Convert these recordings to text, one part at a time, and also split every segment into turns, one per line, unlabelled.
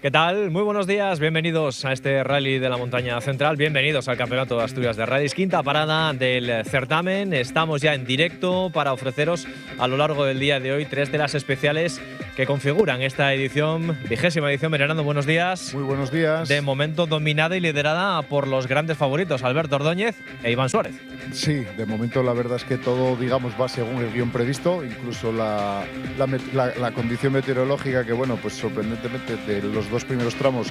¿Qué tal? Muy buenos días, bienvenidos a este Rally de la Montaña Central, bienvenidos al Campeonato de Asturias de Rallys, quinta parada del certamen. Estamos ya en directo para ofreceros a lo largo del día de hoy 3 de las especiales que configuran esta edición, 20ª edición. Venerando, buenos días.
Muy buenos días.
De momento dominada y liderada por los grandes favoritos, Alberto Ordóñez e Iván Suárez.
Sí, de momento la verdad es que todo, digamos, va según el guión previsto, incluso la condición meteorológica, que bueno, pues sorprendentemente de los dos primeros tramos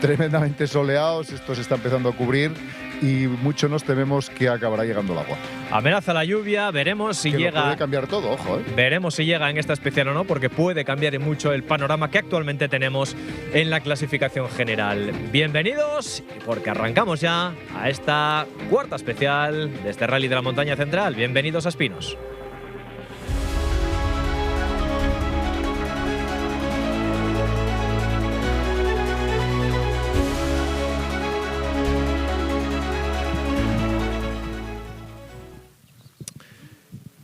tremendamente soleados, esto se está empezando a cubrir y mucho nos tememos que acabará llegando el agua.
Amenaza la lluvia, veremos si
que
llega.
Puede cambiar todo, ojo.
Veremos si llega en esta especial o no, porque puede cambiar mucho el panorama que actualmente tenemos en la clasificación general. Bienvenidos, porque arrancamos ya a esta cuarta especial de este Rally de la Montaña Central. Bienvenidos a Espinos.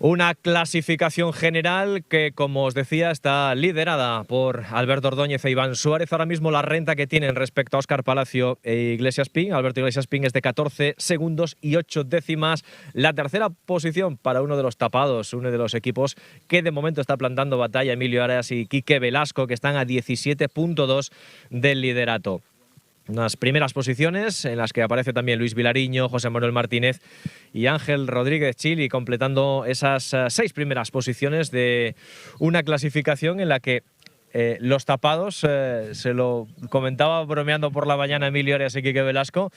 Una clasificación general que, como os decía, está liderada por Alberto Ordóñez e Iván Suárez. Ahora mismo la renta que tienen respecto a Óscar Palacio e Iglesias Pin. Alberto Iglesias Pin es de 14 segundos y 8 décimas. La tercera posición para uno de los tapados, uno de los equipos que de momento está plantando batalla, Emilio Arias y Quique Velasco, que están a 17,2 del liderato. Unas primeras posiciones en las que aparece también Luis Vilariño, José Manuel Martínez y Ángel Rodríguez Chili, completando esas 6 primeras posiciones de una clasificación en la que los tapados, se lo comentaba bromeando por la mañana Emilio Arias y Quique Velasco,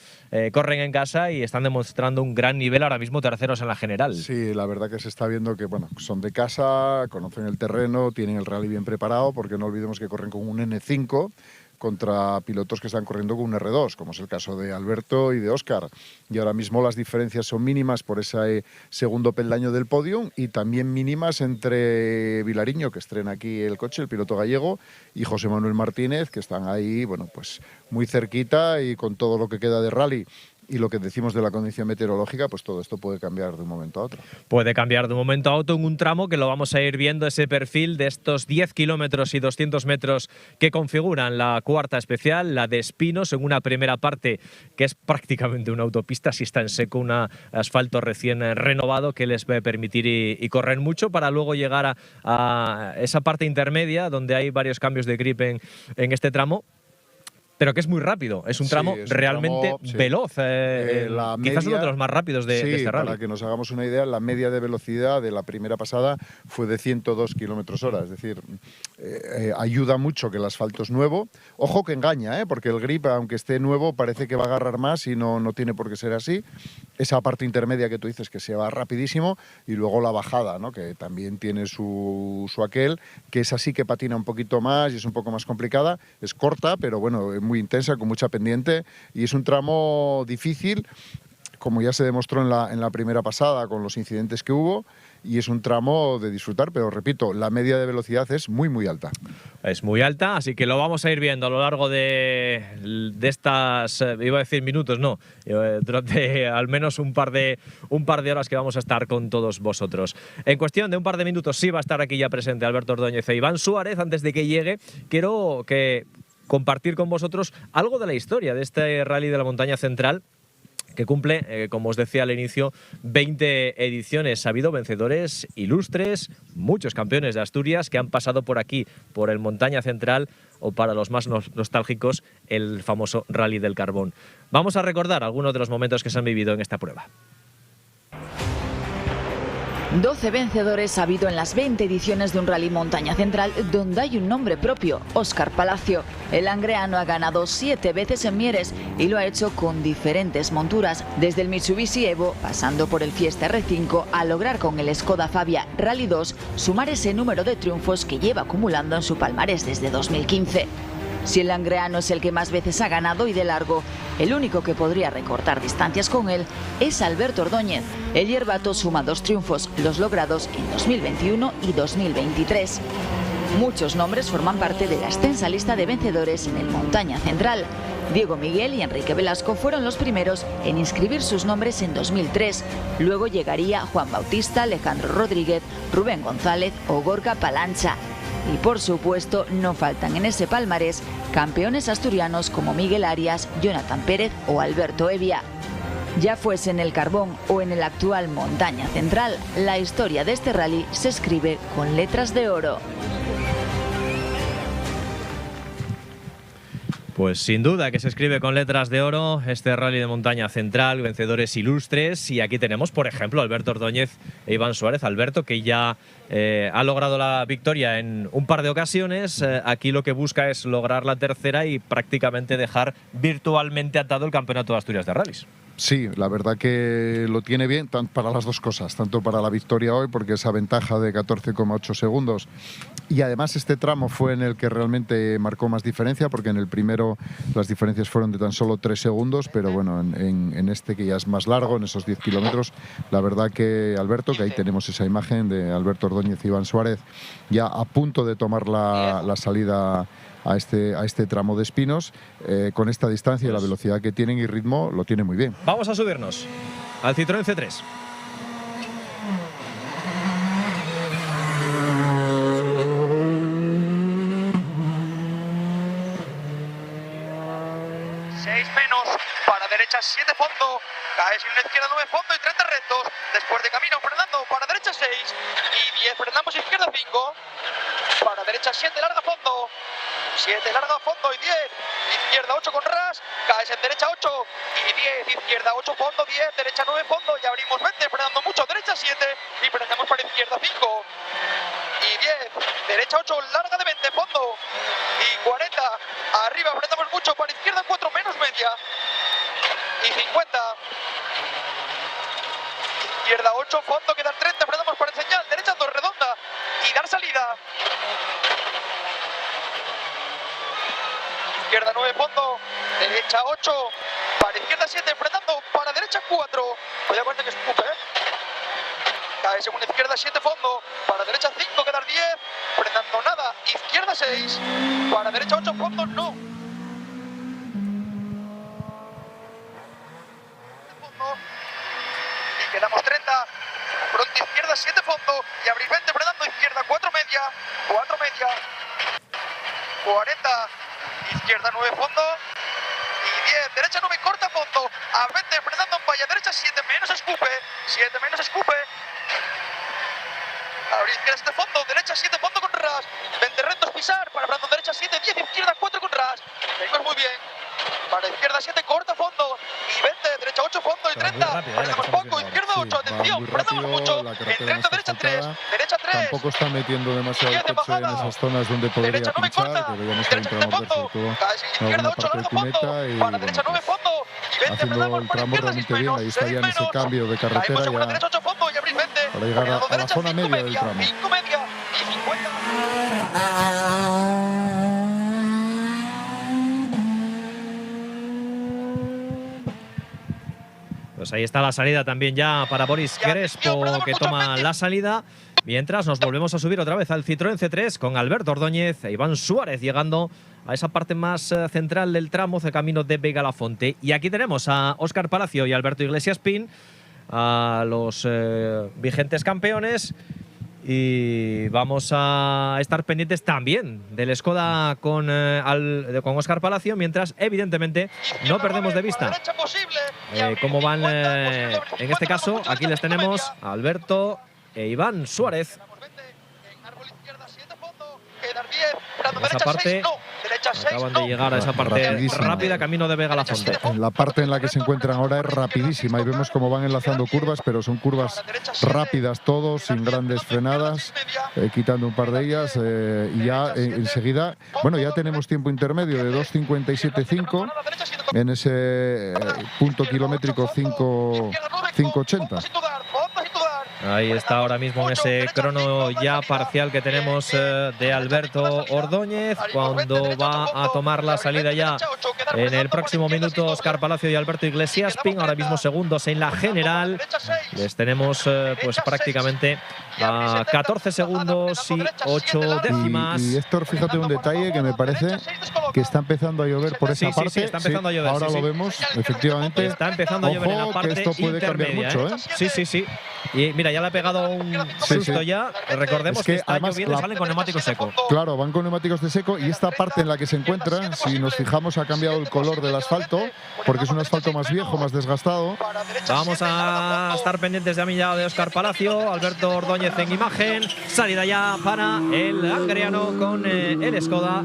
corren en casa y están demostrando un gran nivel, ahora mismo terceros en la general.
Sí, la verdad que se está viendo que bueno, son de casa, conocen el terreno, tienen el rally bien preparado, porque no olvidemos que corren con un N5 contra pilotos que están corriendo con un R2, como es el caso de Alberto y de Óscar. Y ahora mismo las diferencias son mínimas por ese segundo peldaño del podium y también mínimas entre Vilariño, que estrena aquí el coche, el piloto gallego, y José Manuel Martínez, que están ahí, bueno, pues muy cerquita y con todo lo que queda de rally. Y lo que decimos de la condición meteorológica, pues todo esto puede cambiar de un momento a otro.
Puede cambiar de un momento a otro en un tramo que lo vamos a ir viendo, ese perfil de estos 10 kilómetros y 200 metros que configuran la cuarta especial, la de Espinos, en una primera parte que es prácticamente una autopista, si está en seco, un asfalto recién renovado que les va a permitir y correr mucho, para luego llegar a esa parte intermedia donde hay varios cambios de grip en este tramo. Pero que es muy rápido, es un tramo realmente veloz, quizás uno de los más rápidos de este rally.
Para que nos hagamos una idea, la media de velocidad de la primera pasada fue de 102 km/h, es decir, ayuda mucho que el asfalto es nuevo. Ojo que engaña, porque el grip, aunque esté nuevo, parece que va a agarrar más y no tiene por qué ser así. Esa parte intermedia que tú dices que se va rapidísimo, y luego la bajada, ¿no? Que también tiene su aquel, que es así que patina un poquito más y es un poco más complicada, es corta, pero bueno, muy intensa, con mucha pendiente, y es un tramo difícil, como ya se demostró en la primera pasada con los incidentes que hubo, y es un tramo de disfrutar, pero repito, la media de velocidad es muy muy alta.
Es muy alta, así que lo vamos a ir viendo a lo largo de estas, iba a decir minutos, no, durante al menos un par de horas que vamos a estar con todos vosotros. En cuestión de un par de minutos sí va a estar aquí ya presente Alberto Ordóñez e Iván Suárez. Antes de que llegue, quiero compartir con vosotros algo de la historia de este Rally de la Montaña Central, que cumple, como os decía al inicio, 20 ediciones. Ha habido vencedores ilustres, muchos campeones de Asturias que han pasado por aquí, por el Montaña Central, o para los más nostálgicos, el famoso Rally del Carbón. Vamos a recordar algunos de los momentos que se han vivido en esta prueba.
12 vencedores ha habido en las 20 ediciones de un Rally Montaña Central donde hay un nombre propio, Óscar Palacio. El angreano ha ganado 7 veces en Mieres y lo ha hecho con diferentes monturas, desde el Mitsubishi Evo, pasando por el Fiesta R5, a lograr con el Skoda Fabia Rally 2 sumar ese número de triunfos que lleva acumulando en su palmarés desde 2015. Si el angreano es el que más veces ha ganado y de largo, el único que podría recortar distancias con él es Alberto Ordóñez. El hierbato suma 2 triunfos, los logrados en 2021 y 2023. Muchos nombres forman parte de la extensa lista de vencedores en el Montaña Central. Diego Miguel y Enrique Velasco fueron los primeros en inscribir sus nombres en 2003. Luego llegaría Juan Bautista, Alejandro Rodríguez, Rubén González o Gorka Palancha. Y por supuesto no faltan en ese palmarés campeones asturianos como Miguel Arias, Jonathan Pérez o Alberto Evia. Ya fuese en el Carbón o en el actual Montaña Central, la historia de este rally se escribe con letras de oro.
Pues sin duda que se escribe con letras de oro este rally de Montaña Central, vencedores ilustres. Y aquí tenemos, por ejemplo, Alberto Ordóñez e Iván Suárez. Alberto, que ya ha logrado la victoria en un par de ocasiones. Aquí lo que busca es lograr la tercera y prácticamente dejar virtualmente atado el Campeonato de Asturias de Rallys.
Sí, la verdad que lo tiene bien para las dos cosas, tanto para la victoria hoy, porque esa ventaja de 14,8 segundos, y además este tramo fue en el que realmente marcó más diferencia, porque en el primero las diferencias fueron de tan solo 3 segundos, pero bueno, en este que ya es más largo, en esos 10 kilómetros, la verdad que Alberto, que ahí tenemos esa imagen de Alberto Ordóñez y Iván Suárez, ya a punto de tomar la salida a este tramo de espinos, con esta distancia y la velocidad que tienen y ritmo, lo tiene muy bien.
Vamos a subirnos al Citroën C3.
Para derecha 7 fondo, caes en la izquierda 9 fondo y 30 rectos, después de camino frenando para derecha 6 y 10 frenamos izquierda 5, para derecha 7 larga fondo, 7 larga fondo y 10, izquierda 8 con ras, caes en derecha 8 y 10, izquierda 8 fondo, 10, derecha 9 fondo y abrimos 20 frenando mucho, derecha 7 y frenamos para izquierda 5 y 10, derecha 8 larga de 20 fondo y 40, arriba frenamos mucho para izquierda 4 menos media y 50, izquierda 8 fondo, quedan 30, frenamos para señal, derecha 2 redonda y dar salida, izquierda 9 fondo, derecha 8, para izquierda 7, frenando para derecha 4, voy a aguantar que escupe, cae segunda izquierda 7 fondo, para derecha 5, quedar 10, frenando nada, izquierda 6, para derecha 8 fondo, no. Y quedamos 30, pronto izquierda 7 fondo y abrir 20 frenando izquierda 4 media, 40, izquierda 9 fondo y 10, derecha 9 corta fondo, a 20 frenando en valla, derecha 7 menos escupe, abrir izquierda 7 fondo, derecha 7 fondo con ras, 20 rectos pisar, para frenando derecha 7, 10, izquierda 4 con ras, venimos muy bien, para izquierda 7 corta fondo y 20, derecha 8 fondo y 30, frenamos poco, izquierda 8, atención, frenamos mucho, en 30, derecha 3,
tampoco está metiendo demasiado el coche en esas zonas donde podría pinchar, pero ya no está entrando en alguna parte de cuneta y bueno, pues, haciendo el tramo realmente bien. Ahí está ya en ese cambio de carretera ya para llegar a la zona media del tramo.
Pues ahí está la salida también ya para Boris Crespo, que toma la salida. Mientras nos volvemos a subir otra vez al Citroën C3 con Alberto Ordóñez e Iván Suárez llegando a esa parte más central del tramo de camino de Vega-la-Fonte. Y aquí tenemos a Óscar Palacio y Alberto Iglesias Pin, a los vigentes campeones. Y vamos a estar pendientes también del Skoda con Óscar Palacio, mientras evidentemente no perdemos de vista cómo van en este caso. Aquí les tenemos a Alberto e Iván Suárez. Esa parte, acaban de llegar a esa parte rápida, camino de Vega-la-Fonte.
La parte en la que se encuentran ahora es rapidísima y vemos cómo van enlazando curvas, pero son curvas rápidas todos, sin grandes frenadas, quitando un par de ellas y ya enseguida, bueno, ya tenemos tiempo intermedio de 2:57.5 en ese punto kilométrico 5:80.
Ahí está ahora mismo en ese crono ya parcial que tenemos de Alberto Ordóñez, cuando va a tomar la salida ya en el próximo minuto Óscar Palacio y Alberto Iglesias Pin, ahora mismo segundos en la general. Les tenemos pues prácticamente a 14 segundos y 8 décimas.
Y Héctor, fíjate un detalle que me parece que está empezando a llover por esa parte.
Sí, está empezando a llover.
Ahora lo vemos, efectivamente.
Está empezando a llover en la parte
que esto puede cambiar mucho, ¿eh?
Sí. Y mira, ya le ha pegado un susto ya. Recordemos que está lloviendo y salen con neumático seco.
Claro, van con neumáticos de seco y esta parte en la que se encuentra, si nos fijamos, ha cambiado el color del asfalto, porque es un asfalto más viejo, más desgastado.
Vamos a estar pendientes de Amilla de Óscar Palacio, Alberto Ordóñez en imagen. Salida ya para el angreano con el Skoda.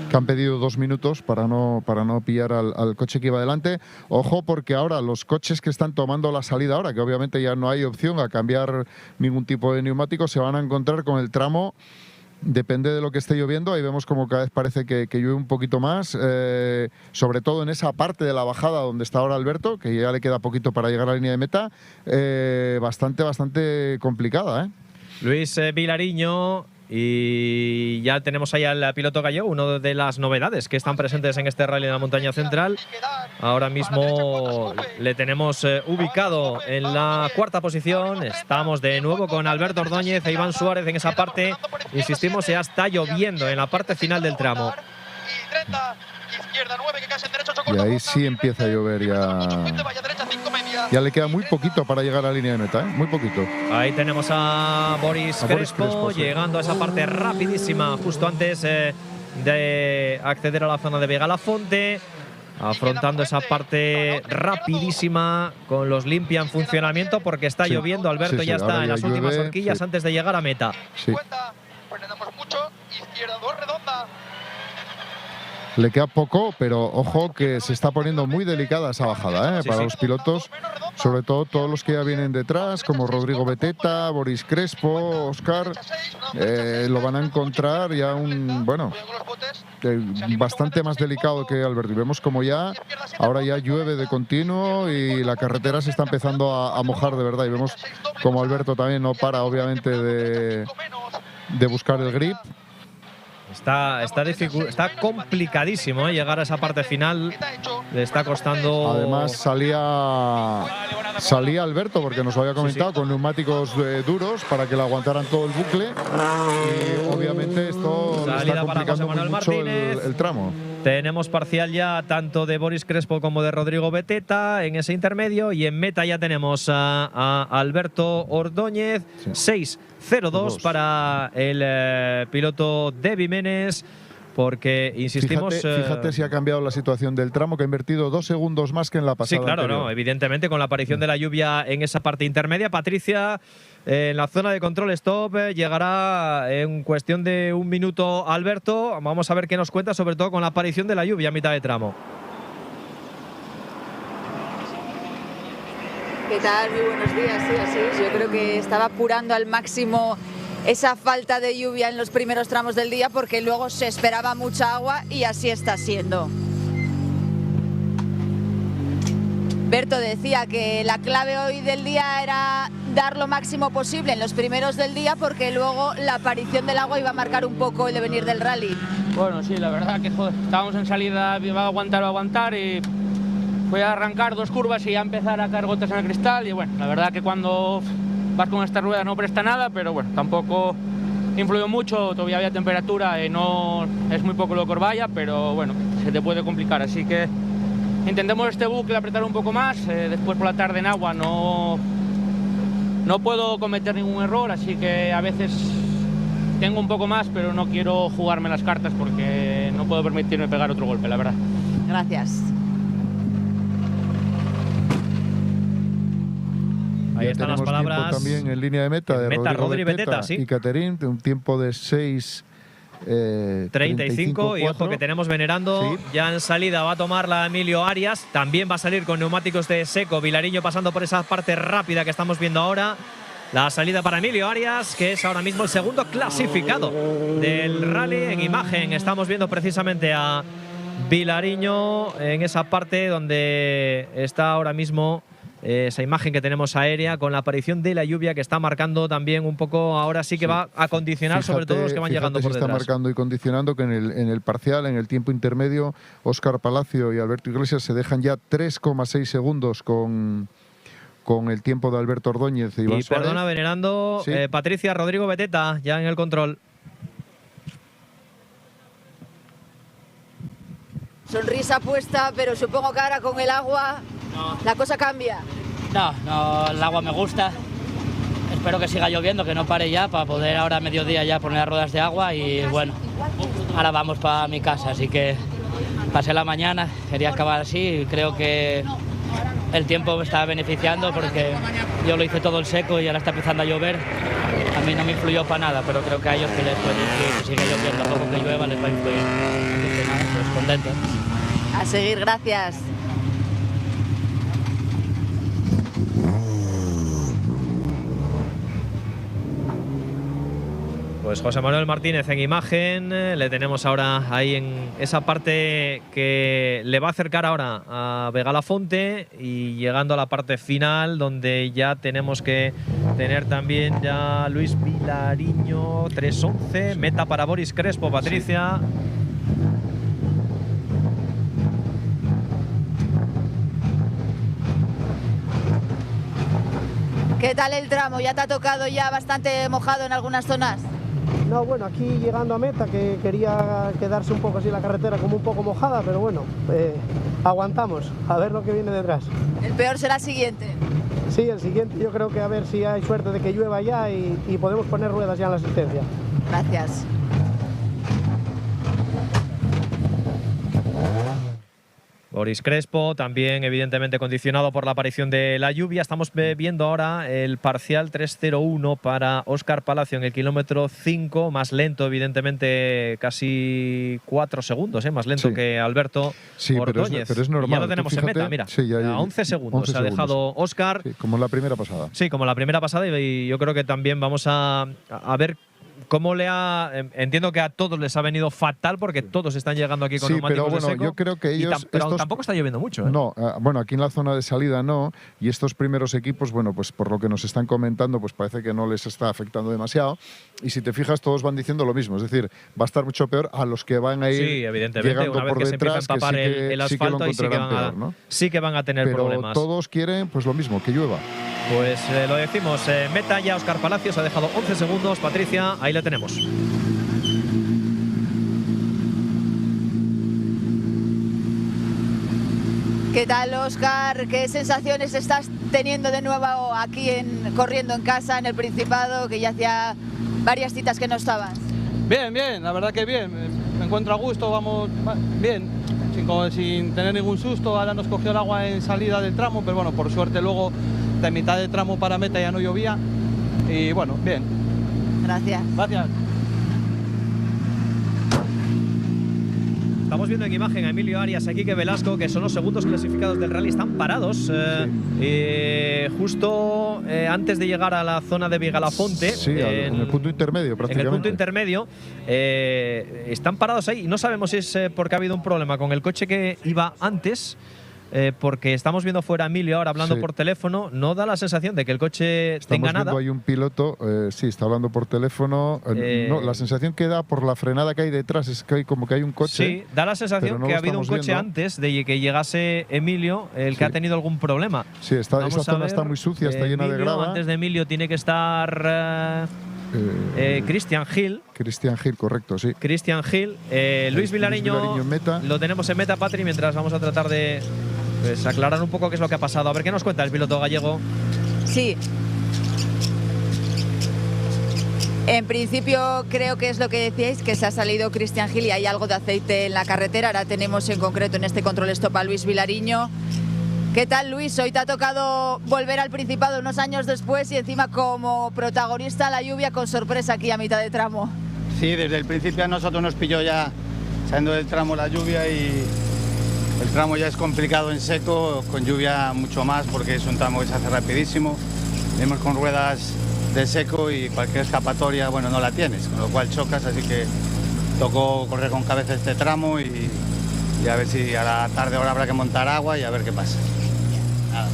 Que han pedido 2 minutos para no pillar al coche que iba delante. Ojo, porque ahora los coches que están tomando la salida ahora, que obviamente ya no hay opción a cambiar ningún tipo de neumático, se van a encontrar con el tramo. Depende de lo que esté lloviendo, ahí vemos como cada vez parece que llueve un poquito más, sobre todo en esa parte de la bajada donde está ahora Alberto, que ya le queda poquito para llegar a la línea de meta, bastante complicada, ¿eh?
Luis Vilariño. Y ya tenemos ahí al piloto gallego, una de las novedades que están presentes en este Rally de la Montaña Central. Ahora mismo le tenemos ubicado en la 4ª posición. Estamos de nuevo con Alberto Ordóñez e Iván Suárez en esa parte. Insistimos, ya está lloviendo en la parte final del tramo.
Y ahí sí empieza a llover ya. Ya le queda muy poquito para llegar a la línea de meta, ¿eh? Muy poquito.
Ahí tenemos a Boris Crespo llegando a esa parte rapidísima justo antes de acceder a la zona de Vega La Fonte, afrontando esa parte rapidísima con los limpia en funcionamiento porque está lloviendo. Alberto ya está en las últimas horquillas antes de llegar a meta.
Sí. Le queda poco, pero ojo que se está poniendo muy delicada esa bajada, ¿eh? Para los pilotos, sobre todo todos los que ya vienen detrás, como Rodrigo Beteta, Boris Crespo, Óscar, lo van a encontrar ya bastante más delicado que Alberto. Y vemos como ahora ya llueve de continuo y la carretera se está empezando a mojar de verdad. Y vemos como Alberto también no para, obviamente, de buscar el grip.
Está complicadísimo llegar a esa parte final. Le está costando.
Además salía Alberto, porque nos lo había comentado, con neumáticos duros para que le aguantaran todo el bucle. Y obviamente esto le está complicando mucho el tramo.
Tenemos parcial ya tanto de Boris Crespo como de Rodrigo Beteta en ese intermedio, y en meta ya tenemos a Alberto Ordóñez. 6:02 para el piloto de Vimenes, porque insistimos…
Fíjate si ha cambiado la situación del tramo, que ha invertido 2 segundos más que en la pasada.
Sí, claro, no, evidentemente con la aparición de la lluvia en esa parte intermedia. Patricia, en la zona de control stop, llegará en cuestión de 1 minuto Alberto. Vamos a ver qué nos cuenta, sobre todo con la aparición de la lluvia a mitad de tramo.
¿Qué tal? Muy buenos días. Sí, así es. Yo creo que estaba apurando al máximo esa falta de lluvia en los primeros tramos del día, porque luego se esperaba mucha agua y así está siendo. Berto decía que la clave hoy del día era dar lo máximo posible en los primeros del día, porque luego la aparición del agua iba a marcar un poco el devenir del rally.
Bueno, sí, la verdad que estábamos en salida, va a aguantar y voy a arrancar 2 curvas y a empezar a caer gotas en el cristal. Y bueno, la verdad que cuando vas con esta rueda no presta nada, pero bueno, tampoco influyó mucho, todavía había temperatura, no es muy poco lo que vaya, pero bueno, se te puede complicar, así que intentemos este bucle apretar un poco más. Después por la tarde en agua no puedo cometer ningún error, así que a veces tengo un poco más, pero no quiero jugarme las cartas porque no puedo permitirme pegar otro golpe, la verdad.
Gracias.
Ahí están las palabras.
También en línea de meta de Rodrigo Beteta y Caterín, un tiempo de 6:35.
Y ojo que tenemos venerando ya en salida. Va a tomar la Emilio Arias. También va a salir con neumáticos de seco. Vilariño pasando por esa parte rápida que estamos viendo ahora. La salida para Emilio Arias, que es ahora mismo el segundo clasificado del rally. En imagen estamos viendo precisamente a Vilariño en esa parte donde está ahora mismo esa imagen que tenemos aérea, con la aparición de la lluvia que está marcando también un poco. Ahora sí que va a condicionar sobre todo los que van llegando por detrás.
Está marcando y condicionando que en el parcial, en el tiempo intermedio, Óscar Palacio y Alberto Iglesias se dejan ya 3,6 segundos con el tiempo de Alberto Ordóñez y Iván Suárez.
Perdona, venerando, Patricia, Rodrigo Beteta ya en el control.
Sonrisa puesta, pero supongo que ahora con el agua la cosa cambia.
No, el agua me gusta. Espero que siga lloviendo, que no pare ya, para poder ahora a mediodía ya poner las ruedas de agua y bueno, ahora vamos para mi casa, así que pasé la mañana, quería acabar así y creo que el tiempo me está beneficiando porque yo lo hice todo en seco y ahora está empezando a llover. A mí no me influyó para nada, pero creo que a ellos que les puede influir, si sigue lloviendo, a poco que llueva les va a influir. Así que nada, pues contento.
A seguir, gracias.
Pues José Manuel Martínez en imagen, le tenemos ahora ahí en esa parte que le va a acercar ahora a Begalafonte y llegando a la parte final donde ya tenemos que tener también ya Luis Vilariño, 3:11, meta para Boris Crespo, Patricia.
¿Qué tal el tramo? ¿Ya te ha tocado ya bastante mojado en algunas zonas?
No, bueno, aquí llegando a meta, que quería quedarse un poco así la carretera como un poco mojada, pero bueno, aguantamos, a ver lo que viene detrás.
El peor será el siguiente.
Sí, el siguiente, yo creo que a ver si hay suerte de que llueva ya y podemos poner ruedas ya en la asistencia.
Gracias.
Boris Crespo, también evidentemente condicionado por la aparición de la lluvia. Estamos viendo ahora el parcial 3:01 para Óscar Palacio en el kilómetro 5, más lento evidentemente, casi 4 segundos, más lento que Alberto Ordóñez.
Pero es normal.
Y ya lo tenemos en meta, mira, a 11 segundos
11
se ha dejado Óscar.
Sí, como la primera pasada.
Sí, como la primera pasada, y yo creo que también vamos a ver cómo le ha… Entiendo que a todos les ha venido fatal porque todos están llegando aquí con neumáticos
pero bueno,
de seco.
yo creo que ellos…
Pero tampoco está lloviendo mucho.
No, bueno, aquí en la zona de salida no. Y estos primeros equipos, bueno, pues por lo que nos están comentando, pues parece que no les está afectando demasiado. Y si te fijas, todos van diciendo lo mismo. Es decir, va a estar mucho peor a los que van a ir llegando
una vez
por
que
detrás,
se empieza a empapar el asfalto,
sí
sí que van a tener
pero
problemas.
Todos quieren pues lo mismo, que llueva.
Pues lo decimos, meta ya Óscar Palacios, ha dejado 11 segundos. Patricia, ahí le tenemos.
¿Qué tal, Óscar? ¿Qué sensaciones estás teniendo de nuevo aquí corriendo en casa, en el Principado, que ya hacía varias citas que no estabas?
Bien, la verdad que bien. Me encuentro a gusto, vamos bien, sin tener ningún susto. Ahora nos cogió el agua en salida del tramo, pero bueno, por suerte luego de mitad de tramo para meta ya no llovía. Y bueno, bien.
Gracias.
Gracias.
Estamos viendo en imagen a Emilio Arias, a Quique Velasco, que son los segundos clasificados del rally, están parados justo antes de llegar a la zona de Vigalafonte.
Sí, en el punto intermedio prácticamente.
En el punto intermedio están parados ahí y no sabemos si es porque ha habido un problema con el coche que iba antes. Porque estamos viendo fuera a Emilio ahora hablando por teléfono, no da la sensación de que el coche tenga nada.
Hay un piloto, sí, está hablando por teléfono. No, la sensación que da por la frenada que hay detrás es que hay como que hay un coche.
Sí, da la sensación que ha habido un coche antes de que llegase Emilio, el que ha tenido algún problema.
Sí, esa zona está muy sucia, está llena de grava.
Antes de Emilio tiene que estar Christian Hill.
Christian Hill, correcto, sí.
Christian Hill. Luis Vilariño
en meta.
Lo tenemos en meta, Patri, mientras vamos a tratar de aclarar un poco qué es lo que ha pasado. A ver qué nos cuenta el piloto gallego.
Sí. En principio creo que es lo que decíais, que se ha salido Christian Hill y hay algo de aceite en la carretera. Ahora tenemos en concreto en este control stop a Luis Vilariño. ¿Qué tal, Luis? Hoy te ha tocado volver al Principado unos años después y encima como protagonista la lluvia, con sorpresa aquí a mitad de tramo.
Sí, desde el principio a nosotros nos pilló ya saliendo del tramo la lluvia y el tramo ya es complicado en seco, con lluvia mucho más porque es un tramo que se hace rapidísimo. Venimos con ruedas de seco y cualquier escapatoria, bueno, no la tienes, con lo cual chocas, así que tocó correr con cabeza este tramo y a ver si a la tarde ahora habrá que montar agua y a ver qué pasa. Nada.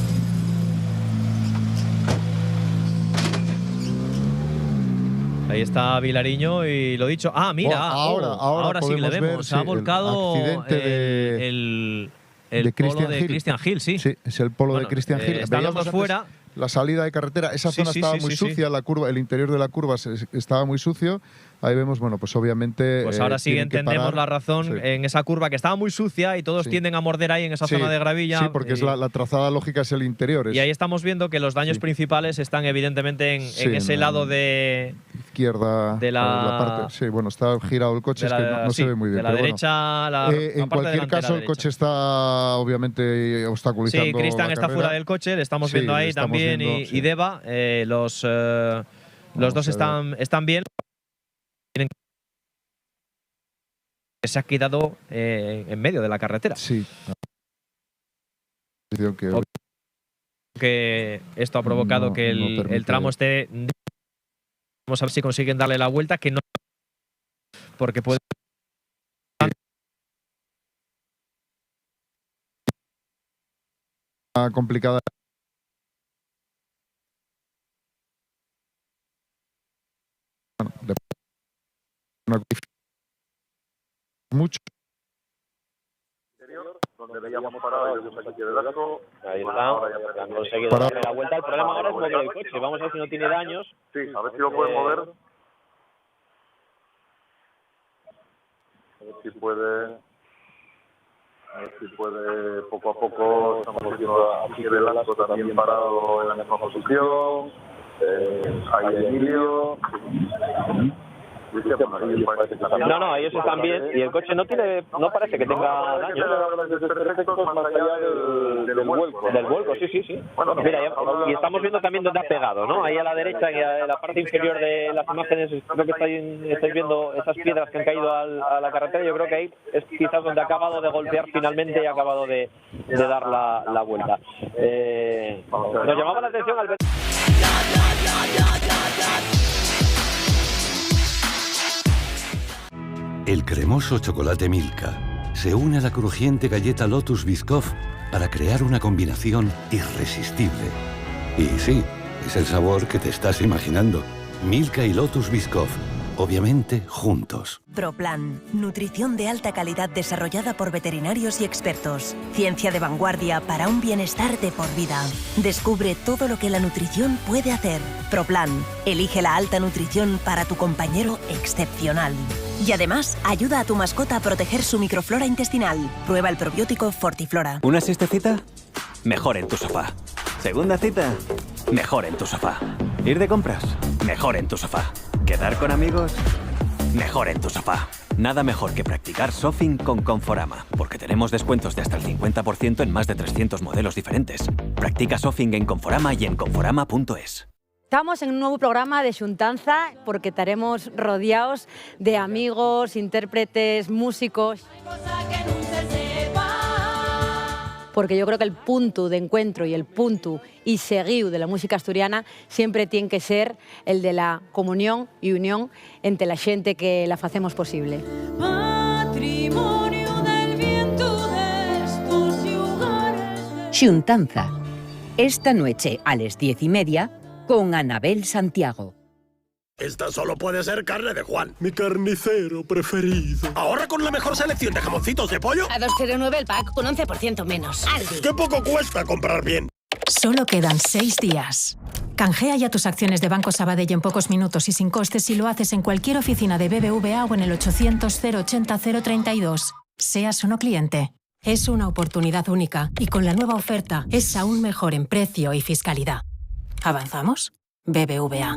Ahí está Vilariño y lo dicho. Ah, mira, ahora sí le vemos. Ha volcado el
de
polo de Christian Hill, sí.
Sí, es el polo de Christian Hill.
Están los dos fuera.
la salida de carretera, esa zona estaba muy sucia, la curva, el interior de la curva estaba muy sucio. Ahí vemos, bueno, pues obviamente…
Pues ahora sí entendemos la razón en esa curva que estaba muy sucia y todos tienden a morder ahí en esa zona de gravilla.
Sí, porque es la trazada lógica es el interior.
Y ahí estamos viendo que los daños principales están evidentemente en ese lado de…
izquierda
de la
parte. Sí, bueno, está girado el coche, es que no se ve muy bien.
De la
pero
derecha,
bueno, en cualquier caso, el coche está obviamente obstaculizando.
Sí, Cristian está fuera del coche, le estamos viendo ahí también, y Deva. Los dos están bien. Se ha quedado en medio de la carretera.
Sí.
Que esto ha provocado que el tramo esté… Vamos a ver si consiguen darle la vuelta, que no… Porque puede…
complicada. Mucho.
Donde veíamos parado el bus aquí del arco.
Ahí está, han conseguido darle la vuelta. El problema ahora es mover el coche. Vamos a ver si no tiene daños.
Sí, a ver si lo pueden mover. A ver si puede poco a poco. Estamos viendo aquí el arco también parado en la misma posición. Ahí Emilio.
No, ellos están bien y el coche no parece que tenga daño.
Más allá del vuelco.
Del vuelco, sí. Mira, y estamos viendo también dónde ha pegado, ¿no? Ahí a la derecha, y a la parte inferior de las imágenes, creo que estáis viendo esas piedras que han caído a la carretera. Yo creo que ahí es quizás donde ha acabado de golpear finalmente y ha acabado de dar la vuelta. Nos llamaba la atención al ver…
El cremoso chocolate Milka se une a la crujiente galleta Lotus Biscoff para crear una combinación irresistible. Y sí, es el sabor que te estás imaginando. Milka y Lotus Biscoff, obviamente juntos.
Proplan, nutrición de alta calidad desarrollada por veterinarios y expertos. Ciencia de vanguardia para un bienestar de por vida. Descubre todo lo que la nutrición puede hacer. Proplan, elige la alta nutrición para tu compañero excepcional. Y además, ayuda a tu mascota a proteger su microflora intestinal. Prueba el probiótico Fortiflora.
¿Una siestecita? Mejor en tu sofá. ¿Segunda cita? Mejor en tu sofá. ¿Ir de compras? Mejor en tu sofá. ¿Quedar con amigos? Mejor en tu sofá. Nada mejor que practicar surfing con Conforama, porque tenemos descuentos de hasta el 50% en más de 300 modelos diferentes. Practica surfing en Conforama y en conforama.es.
Estamos en un nuevo programa de Xuntanza porque estaremos rodeados de amigos, intérpretes, músicos. Porque yo creo que el punto de encuentro y el punto y seguiu de la música asturiana siempre tiene que ser el de la comunión y unión entre la gente que la facemos posible.
Patrimonio del viento de estos lugares.
Xuntanza. Esta noche a las 10:30 con Anabel Santiago.
Esta solo puede ser carne de Juan, mi carnicero preferido. Ahorra con la mejor selección de jamoncitos de pollo.
A 2,09 el pack, con 11% menos. Aldi.
¡Qué poco cuesta comprar bien!
Solo quedan 6 días. Canjea ya tus acciones de Banco Sabadell en pocos minutos y sin costes si lo haces en cualquier oficina de BBVA o en el 800 080 032. Seas o no cliente. Es una oportunidad única y con la nueva oferta es aún mejor en precio y fiscalidad. ¿Avanzamos? BBVA.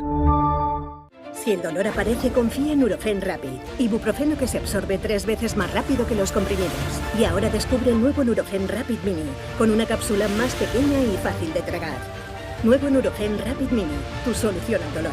Si el dolor aparece, confía en Nurofen Rapid. Ibuprofeno que se absorbe 3 veces más rápido que los comprimidos. Y ahora descubre el nuevo Nurofen Rapid Mini, con una cápsula más pequeña y fácil de tragar. Nuevo Nurofen Rapid Mini, tu solución al dolor.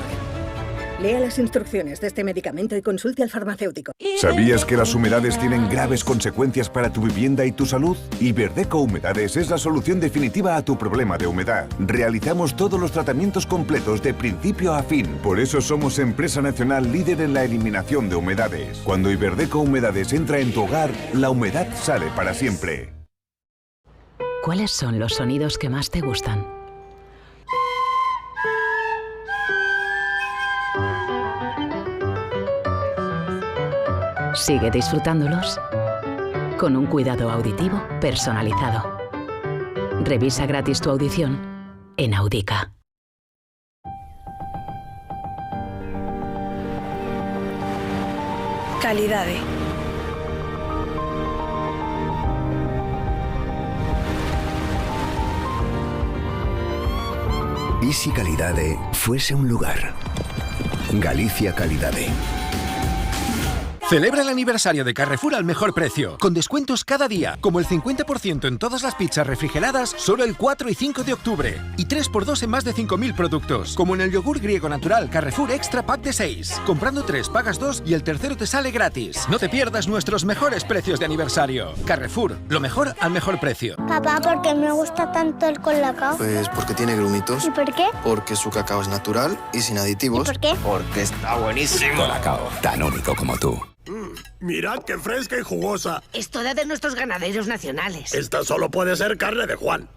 Lea las instrucciones de este medicamento y consulte al farmacéutico.
¿Sabías que las humedades tienen graves consecuencias para tu vivienda y tu salud? Iberdeco Humedades es la solución definitiva a tu problema de humedad. Realizamos todos los tratamientos completos de principio a fin. Por eso somos empresa nacional líder en la eliminación de humedades. Cuando Iberdeco Humedades entra en tu hogar, la humedad sale para siempre.
¿Cuáles son los sonidos que más te gustan? Sigue disfrutándolos con un cuidado auditivo personalizado. Revisa gratis tu audición en Audica.
Calidade.
¿Y si Calidade fuese un lugar? Galicia Calidade.
Celebra el aniversario de Carrefour al mejor precio, con descuentos cada día, como el 50% en todas las pizzas refrigeradas solo el 4 y 5 de octubre, y 3x2 en más de 5.000 productos, como en el yogur griego natural Carrefour Extra Pack de 6. Comprando 3 pagas 2 y el tercero te sale gratis. No te pierdas nuestros mejores precios de aniversario. Carrefour, lo mejor al mejor precio.
Papá, ¿por qué me gusta tanto el colacao?
Pues porque tiene grumitos.
¿Y por qué?
Porque su cacao es natural y sin aditivos.
¿Y por qué?
Porque está buenísimo.
Colacao, tan único como tú.
Mirad qué fresca y jugosa.
Es toda de nuestros ganaderos nacionales.
Esta solo puede ser carne de Juan.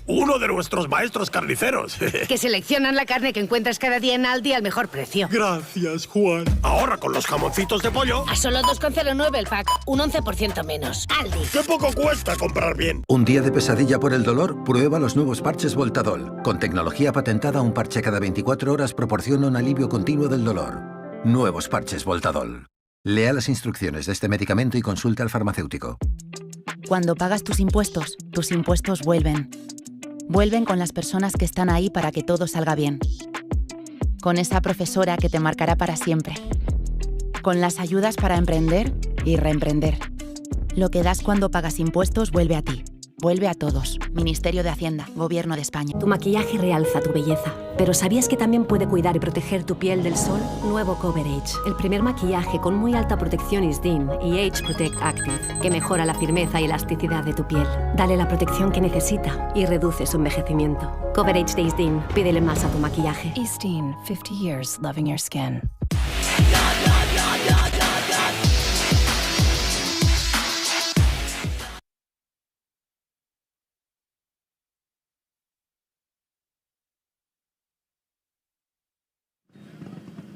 Uno de nuestros maestros carniceros.
Que seleccionan la carne que encuentras cada día en Aldi al mejor precio.
Gracias, Juan. Ahorra con los jamoncitos de pollo.
A solo 2,09 el pack, un 11% menos. Aldi.
¡Qué poco cuesta comprar bien!
¿Un día de pesadilla por el dolor? Prueba los nuevos parches Voltadol. Con tecnología patentada, un parche cada 24 horas proporciona un alivio continuo del dolor. Nuevos parches Voltadol. Lea las instrucciones de este medicamento y consulte al farmacéutico.
Cuando pagas tus impuestos vuelven. Vuelven con las personas que están ahí para que todo salga bien. Con esa profesora que te marcará para siempre. Con las ayudas para emprender y reemprender. Lo que das cuando pagas impuestos vuelve a ti. Vuelve a todos. Ministerio de Hacienda, Gobierno de España.
Tu maquillaje realza tu belleza, pero ¿sabías que también puede cuidar y proteger tu piel del sol? Nuevo Coverage, el primer maquillaje con muy alta protección ISDIN y Age Protect Active, que mejora la firmeza y elasticidad de tu piel. Dale la protección que necesita y reduce su envejecimiento. Coverage de ISDIN, pídele más a tu maquillaje.
ISDIN, 50 years loving your skin.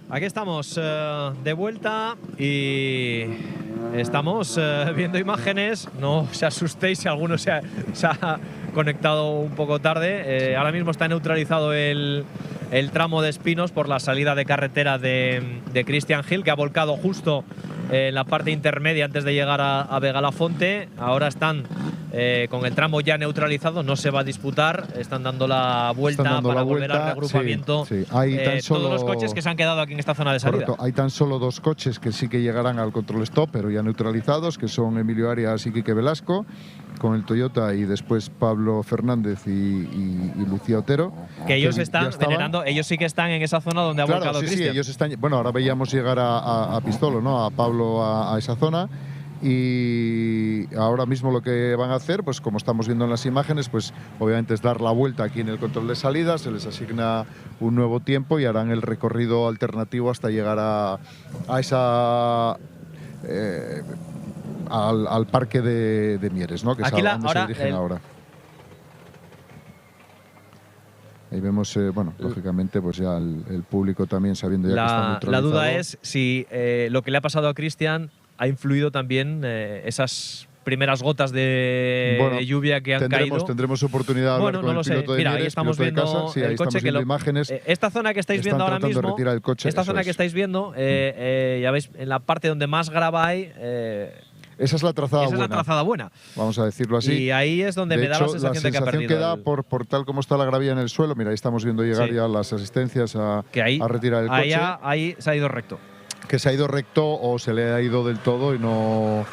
Aquí estamos de vuelta y estamos viendo imágenes. No os asustéis si alguno se ha conectado un poco tarde. Ahora mismo está neutralizado el tramo de Espinos por la salida de carretera de Christian Hill, que ha volcado justo en la parte intermedia antes de llegar a Vegalafonte. Ahora están con el tramo ya neutralizado, no se va a disputar, están dando la vuelta para volver al reagrupamiento.
Sí, sí. Hay tan
todos los coches que se han quedado aquí en esta zona de salida.
Correcto. Hay tan solo 2 coches que sí que llegarán al control stop, pero ya neutralizados, que son Emilio Arias y Quique Velasco, con el Toyota, y después Pablo Fernández y Lucía Otero.
Que ellos están generando, ellos sí que están en esa zona donde ha volcado
sí,
Cristian.
Sí, ellos están. Bueno, ahora veíamos llegar a Pistolo, ¿no? A Pablo a esa zona. Y ahora mismo lo que van a hacer, pues como estamos viendo en las imágenes, pues obviamente es dar la vuelta aquí en el control de salida, se les asigna un nuevo tiempo y harán el recorrido alternativo hasta llegar a esa al parque de Mieres, ¿no? Que
aquí
es a donde se dirigen ahora. Ahí vemos, bueno, lógicamente, pues ya el público también sabiendo ya que está neutralizado.
La duda es si lo que le ha pasado a Cristian ha influido también esas primeras gotas de lluvia que han caído.
Tendremos oportunidad de hablar con el piloto de Mieres.
Ahí estamos viendo el coche que
imágenes.
Esta zona que estáis viendo ahora mismo, esta zona que estáis viendo, ya veis, en la parte donde más grava hay.
Esa es la trazada buena.
Esa es la trazada buena.
Vamos a decirlo así.
Y ahí es donde me da la sensación de que ha perdido.
La sensación que da por tal como está la gravilla en el suelo. Mira, ahí estamos viendo llegar ya las asistencias a retirar el coche.
Ahí se ha ido recto.
Que se ha ido recto o se le ha ido del todo y no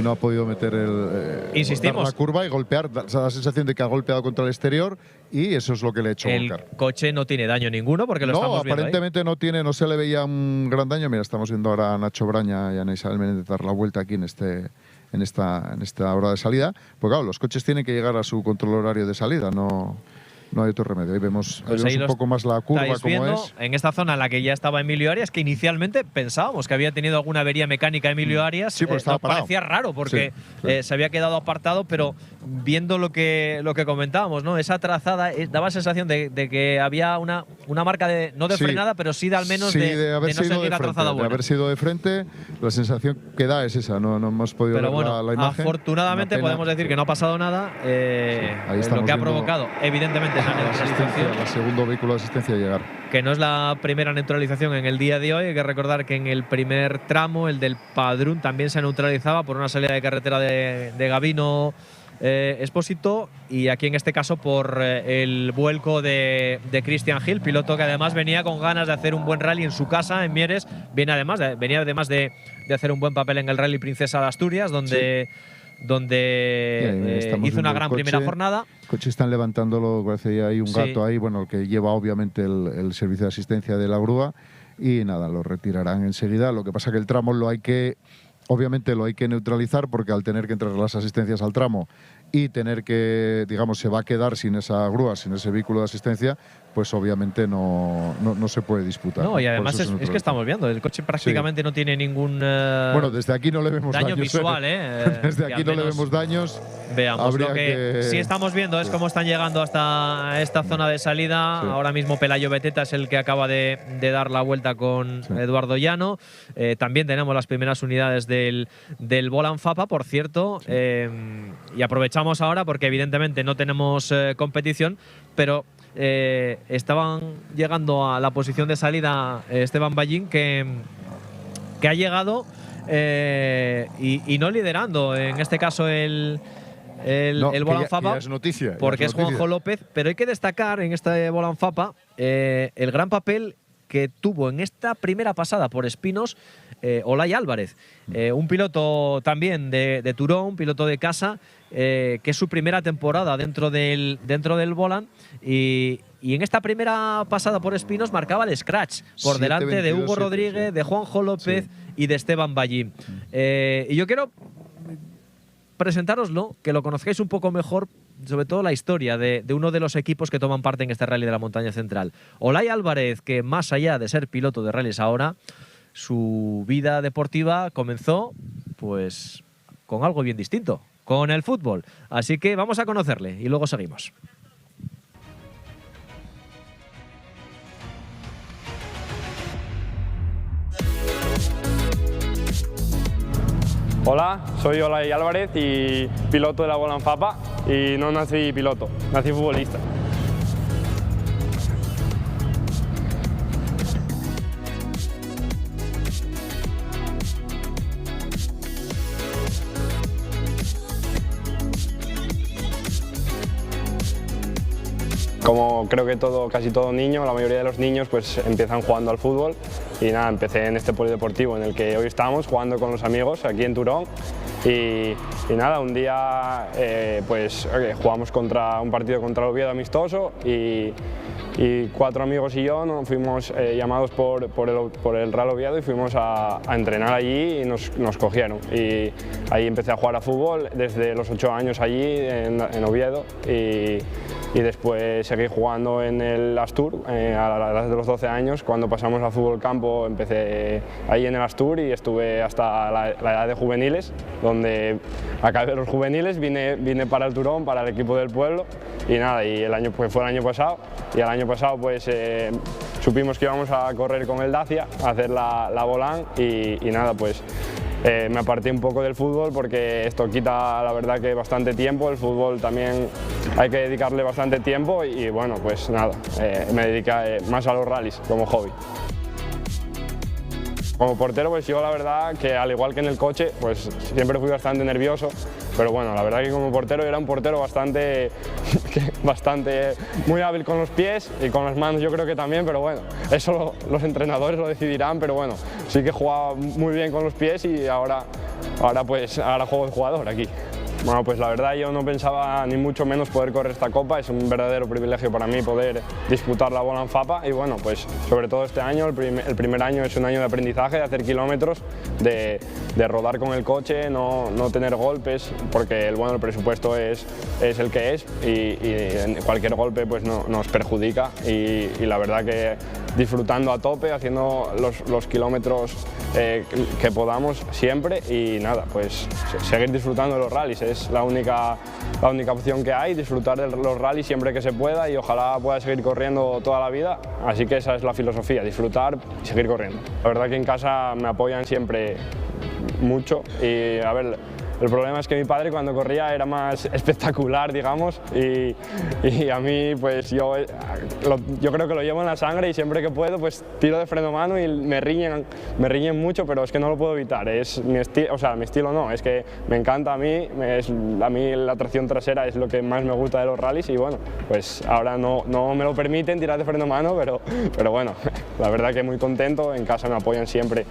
ha podido meter
Insistimos.
la curva y golpear. Da la sensación de que ha golpeado contra el exterior y eso es lo que le ha hecho volcar.
El coche no tiene daño ninguno porque lo estamos viendo.
Aparentemente no se le veía un gran daño. Mira, estamos viendo ahora a Nacho Braña y a Isabel Menéndez dar la vuelta aquí en esta hora de salida. Pues claro, los coches tienen que llegar a su control horario de salida, no hay otro remedio. Ahí vemos, un poco más la curva como es.
En esta zona en la que ya estaba Emilio Arias, que inicialmente pensábamos que había tenido alguna avería mecánica Emilio Arias.
Sí, pues estaba parado.
Parecía raro porque se había quedado apartado, pero viendo lo que comentábamos, ¿no? Esa trazada daba sensación de que había una marca no de frenada, pero sí de al menos de no seguir la trazada buena.
De haber sido de frente, la sensación que da es esa, no hemos podido ver la imagen.
Afortunadamente podemos decir que no ha pasado nada, lo que ha provocado, evidentemente, es la neutralización.
El segundo vehículo de asistencia a llegar.
Que no es la primera neutralización en el día de hoy. Hay que recordar que en el primer tramo, el del Padrún, también se neutralizaba por una salida de carretera de Gabino Expósito, y aquí en este caso por el vuelco de Christian Hill, piloto que además venía con ganas de hacer un buen rally en su casa, en Mieres. Venía además de hacer un buen papel en el Rally Princesa de Asturias, donde hizo una gran primera jornada.
El coche están levantándolo, parece ahí un gato ahí, bueno, que lleva obviamente el servicio de asistencia de la grúa, y nada, lo retirarán enseguida. Lo que pasa que el tramo obviamente lo hay que neutralizar, porque al tener que entrar las asistencias al tramo y tener que, digamos, se va a quedar sin esa grúa, sin ese vehículo de asistencia, pues obviamente no se puede disputar.
No, y además es que estamos viendo, el coche prácticamente no tiene ningún
bueno, desde aquí no le vemos
daño visual.
Desde aquí no le vemos daños.
Veamos, lo que sí estamos viendo es cómo están llegando hasta esta zona de salida. Ahora mismo Pelayo Beteta es el que acaba de dar la vuelta con Eduardo Llano. También tenemos las primeras unidades del Volant Fapa, por cierto, y aprovechamos ahora porque evidentemente no tenemos competición, pero estaban llegando a la posición de salida Esteban Ballín, que ha llegado y no liderando, en este caso el Volant Fapa,
es noticia,
porque es Juanjo López. Pero hay que destacar en este Volant Fapa el gran papel que tuvo en esta primera pasada por Espinos Olay Álvarez, un piloto también de Turón, un piloto de casa, que es su primera temporada dentro del Volant, y en esta primera pasada por Espinos marcaba el scratch por delante de Hugo Rodríguez, de Juanjo López y de Esteban Ballín. Y yo quiero presentároslo, que lo conozcáis un poco mejor, sobre todo la historia de uno de los equipos que toman parte en este Rally de la Montaña Central. Olay Álvarez, que más allá de ser piloto de rallies ahora, su vida deportiva comenzó pues con algo bien distinto, con el fútbol. Así que vamos a conocerle y luego seguimos.
Hola, soy Olay Álvarez y piloto de la Volant Fapa, y no nací piloto, nací futbolista. Como creo que casi todo niño, la mayoría de los niños pues empiezan jugando al fútbol, y nada, empecé en este polideportivo en el que hoy estamos jugando con los amigos aquí en Turón, y nada, un día jugamos un partido contra el Oviedo amistoso, y 4 amigos y yo nos fuimos llamados por el Real Oviedo y fuimos a entrenar allí, y nos cogieron, y ahí empecé a jugar a fútbol desde los 8 años allí en Oviedo, y después seguí jugando en el Astur a la edad de los 12 años. Cuando pasamos al fútbol campo empecé ahí en el Astur y estuve hasta la edad de juveniles, donde acabé los juveniles, vine para el Turón, para el equipo del pueblo, y nada, y fue el año pasado, y el año pasado pues supimos que íbamos a correr con el Dacia, a hacer la Volant, y nada, pues me aparté un poco del fútbol porque esto quita, la verdad, que bastante tiempo. El fútbol también hay que dedicarle bastante tiempo, y bueno, pues nada, me dediqué más a los rallies como hobby. Como portero, pues yo la verdad que al igual que en el coche, pues siempre fui bastante nervioso, pero bueno, la verdad que como portero era un portero bastante muy hábil con los pies y con las manos, yo creo que también, pero bueno, eso los entrenadores lo decidirán, pero bueno, sí que jugaba muy bien con los pies, y ahora juego de jugador aquí. Bueno, pues la verdad yo no pensaba ni mucho menos poder correr esta copa, es un verdadero privilegio para mí poder disputar la Volant Fapa, y bueno, pues sobre todo este año, el primer año es un año de aprendizaje, de hacer kilómetros, de rodar con el coche, no tener golpes, porque el presupuesto es el que es, y cualquier golpe pues nos perjudica, y la verdad que disfrutando a tope, haciendo los kilómetros que podamos siempre y nada, pues seguir disfrutando de los rallies, es la única opción que hay, disfrutar de los rallies siempre que se pueda y ojalá pueda seguir corriendo toda la vida, así que esa es la filosofía, disfrutar y seguir corriendo. La verdad que en casa me apoyan siempre mucho y a ver, el problema es que mi padre cuando corría era más espectacular, digamos, y a mí pues yo creo que lo llevo en la sangre y siempre que puedo pues tiro de freno a mano y me riñen mucho, pero es que no lo puedo evitar, es mi estilo, o sea, mi estilo no, es que me encanta a mí la tracción trasera es lo que más me gusta de los rallies y bueno, pues ahora no me lo permiten tirar de freno a mano, pero bueno, la verdad que muy contento, en casa me apoyan siempre.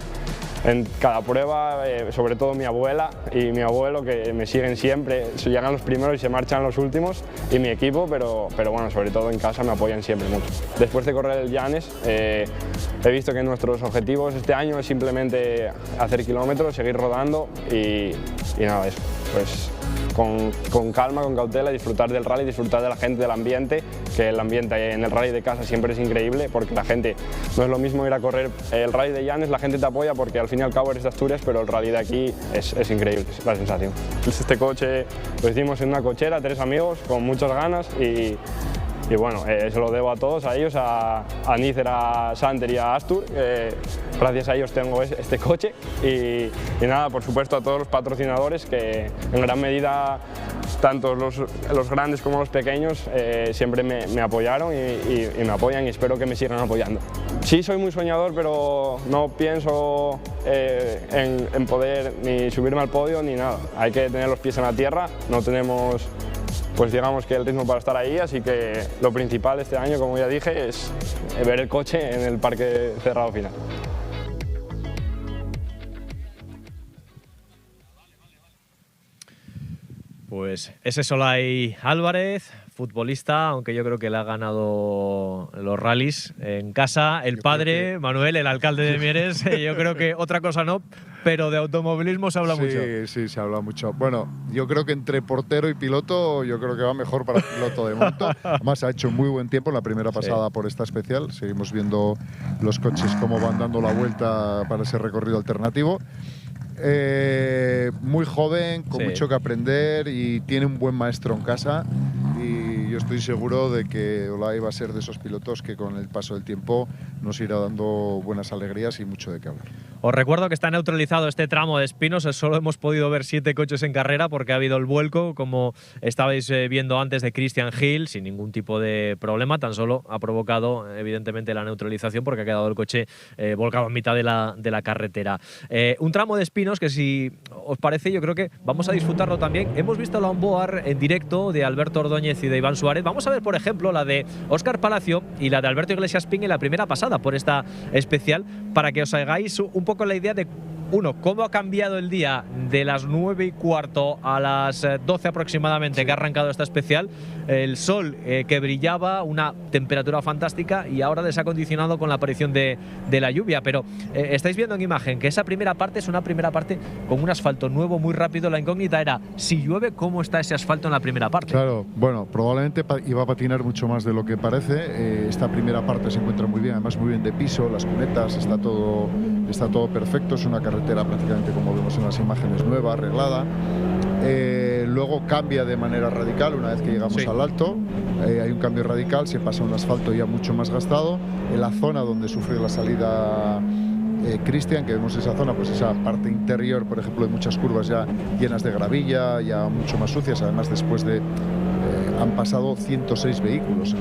En cada prueba, sobre todo mi abuela y mi abuelo que me siguen siempre, llegan los primeros y se marchan los últimos y mi equipo, pero bueno, sobre todo en casa me apoyan siempre mucho. Después de correr el Llanes, he visto que nuestros objetivos este año es simplemente hacer kilómetros, seguir rodando y nada, eso, pues con calma, con cautela, disfrutar del rally, disfrutar de la gente, del ambiente, que el ambiente en el rally de casa siempre es increíble porque la gente, no es lo mismo ir a correr el rally de Llanes, la gente te apoya porque al fin y al cabo eres de Asturias, pero el rally de aquí es increíble, es la sensación. Este coche lo hicimos en una cochera, 3 amigos, con muchas ganas y bueno, se lo debo a todos, a ellos, a Nícer, a Santer y a Astur. Gracias a ellos tengo este coche y nada, por supuesto a todos los patrocinadores que en gran medida, tanto los grandes como los pequeños, siempre me apoyaron y me apoyan y espero que me sigan apoyando. Sí, soy muy soñador, pero no pienso en poder ni subirme al podio ni nada. Hay que tener los pies en la tierra, no tenemos pues digamos que el ritmo para estar ahí, así que lo principal este año, como ya dije, es ver el coche en el parque cerrado final.
Pues ese Solay Álvarez, futbolista, aunque yo creo que le ha ganado los rallies en casa. El padre, Manuel, el alcalde de Mieres, yo creo que otra cosa no, pero de automovilismo se habla mucho.
Sí, se habla mucho. Bueno, yo creo que entre portero y piloto, yo creo que va mejor para el piloto de moto. Además, ha hecho muy buen tiempo en la primera pasada por esta especial. Seguimos viendo los coches cómo van dando la vuelta para ese recorrido alternativo. Muy joven, con mucho que aprender y tiene un buen maestro en casa y yo estoy seguro de que Olay va a ser de esos pilotos que con el paso del tiempo nos irá dando buenas alegrías y mucho de qué hablar.
Os recuerdo que está neutralizado este tramo de Espinos, solo hemos podido ver 7 coches en carrera porque ha habido el vuelco, como estabais viendo antes, de Christian Hill, sin ningún tipo de problema, tan solo ha provocado evidentemente la neutralización porque ha quedado el coche volcado en mitad de la carretera. Un tramo de Espinos que, si os parece, yo creo que vamos a disfrutarlo también. Hemos visto la onboard en directo de Alberto Ordóñez y de Iván Suárez. Vamos a ver, por ejemplo, la de Óscar Palacio y la de Alberto Iglesias Pin en la primera pasada por esta especial, para que os hagáis un poco la idea de, uno, cómo ha cambiado el día de las 9:15 a las 12 aproximadamente que ha arrancado esta especial. El sol que brillaba, una temperatura fantástica, y ahora desacondicionado con la aparición de la lluvia. Pero estáis viendo en imagen que esa primera parte es una primera parte con un asfalto nuevo, muy rápido. La incógnita era, si llueve, ¿cómo está ese asfalto en la primera parte? Claro,
bueno, probablemente iba a patinar mucho más de lo que parece. Esta primera parte se encuentra muy bien, además muy bien de piso, las cunetas, está todo perfecto. Es una carretera prácticamente, como vemos en las imágenes, nueva, arreglada. Luego cambia de manera radical una vez que llegamos al alto. Hay un cambio radical, se pasa a un asfalto ya mucho más gastado. En la zona donde sufrió la salida Christian, que vemos esa zona, pues esa parte interior, por ejemplo, hay muchas curvas ya llenas de gravilla, ya mucho más sucias. Además, después de han pasado 106 vehículos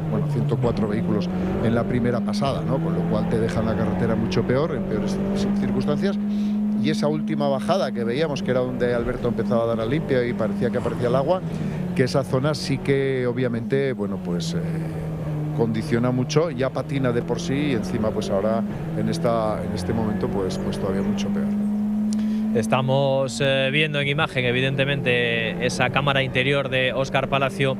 bueno, 104 vehículos en la primera pasada, ¿no? Con lo cual te dejan la carretera mucho peor, en peores circunstancias. Y esa última bajada que veíamos, que era donde Alberto empezaba a dar a limpia y parecía que aparecía el agua, que esa zona sí que obviamente, bueno, pues condiciona mucho, ya patina de por sí, y encima pues ahora en este momento pues todavía mucho peor.
Estamos viendo en imagen, evidentemente, esa cámara interior de Óscar Palacio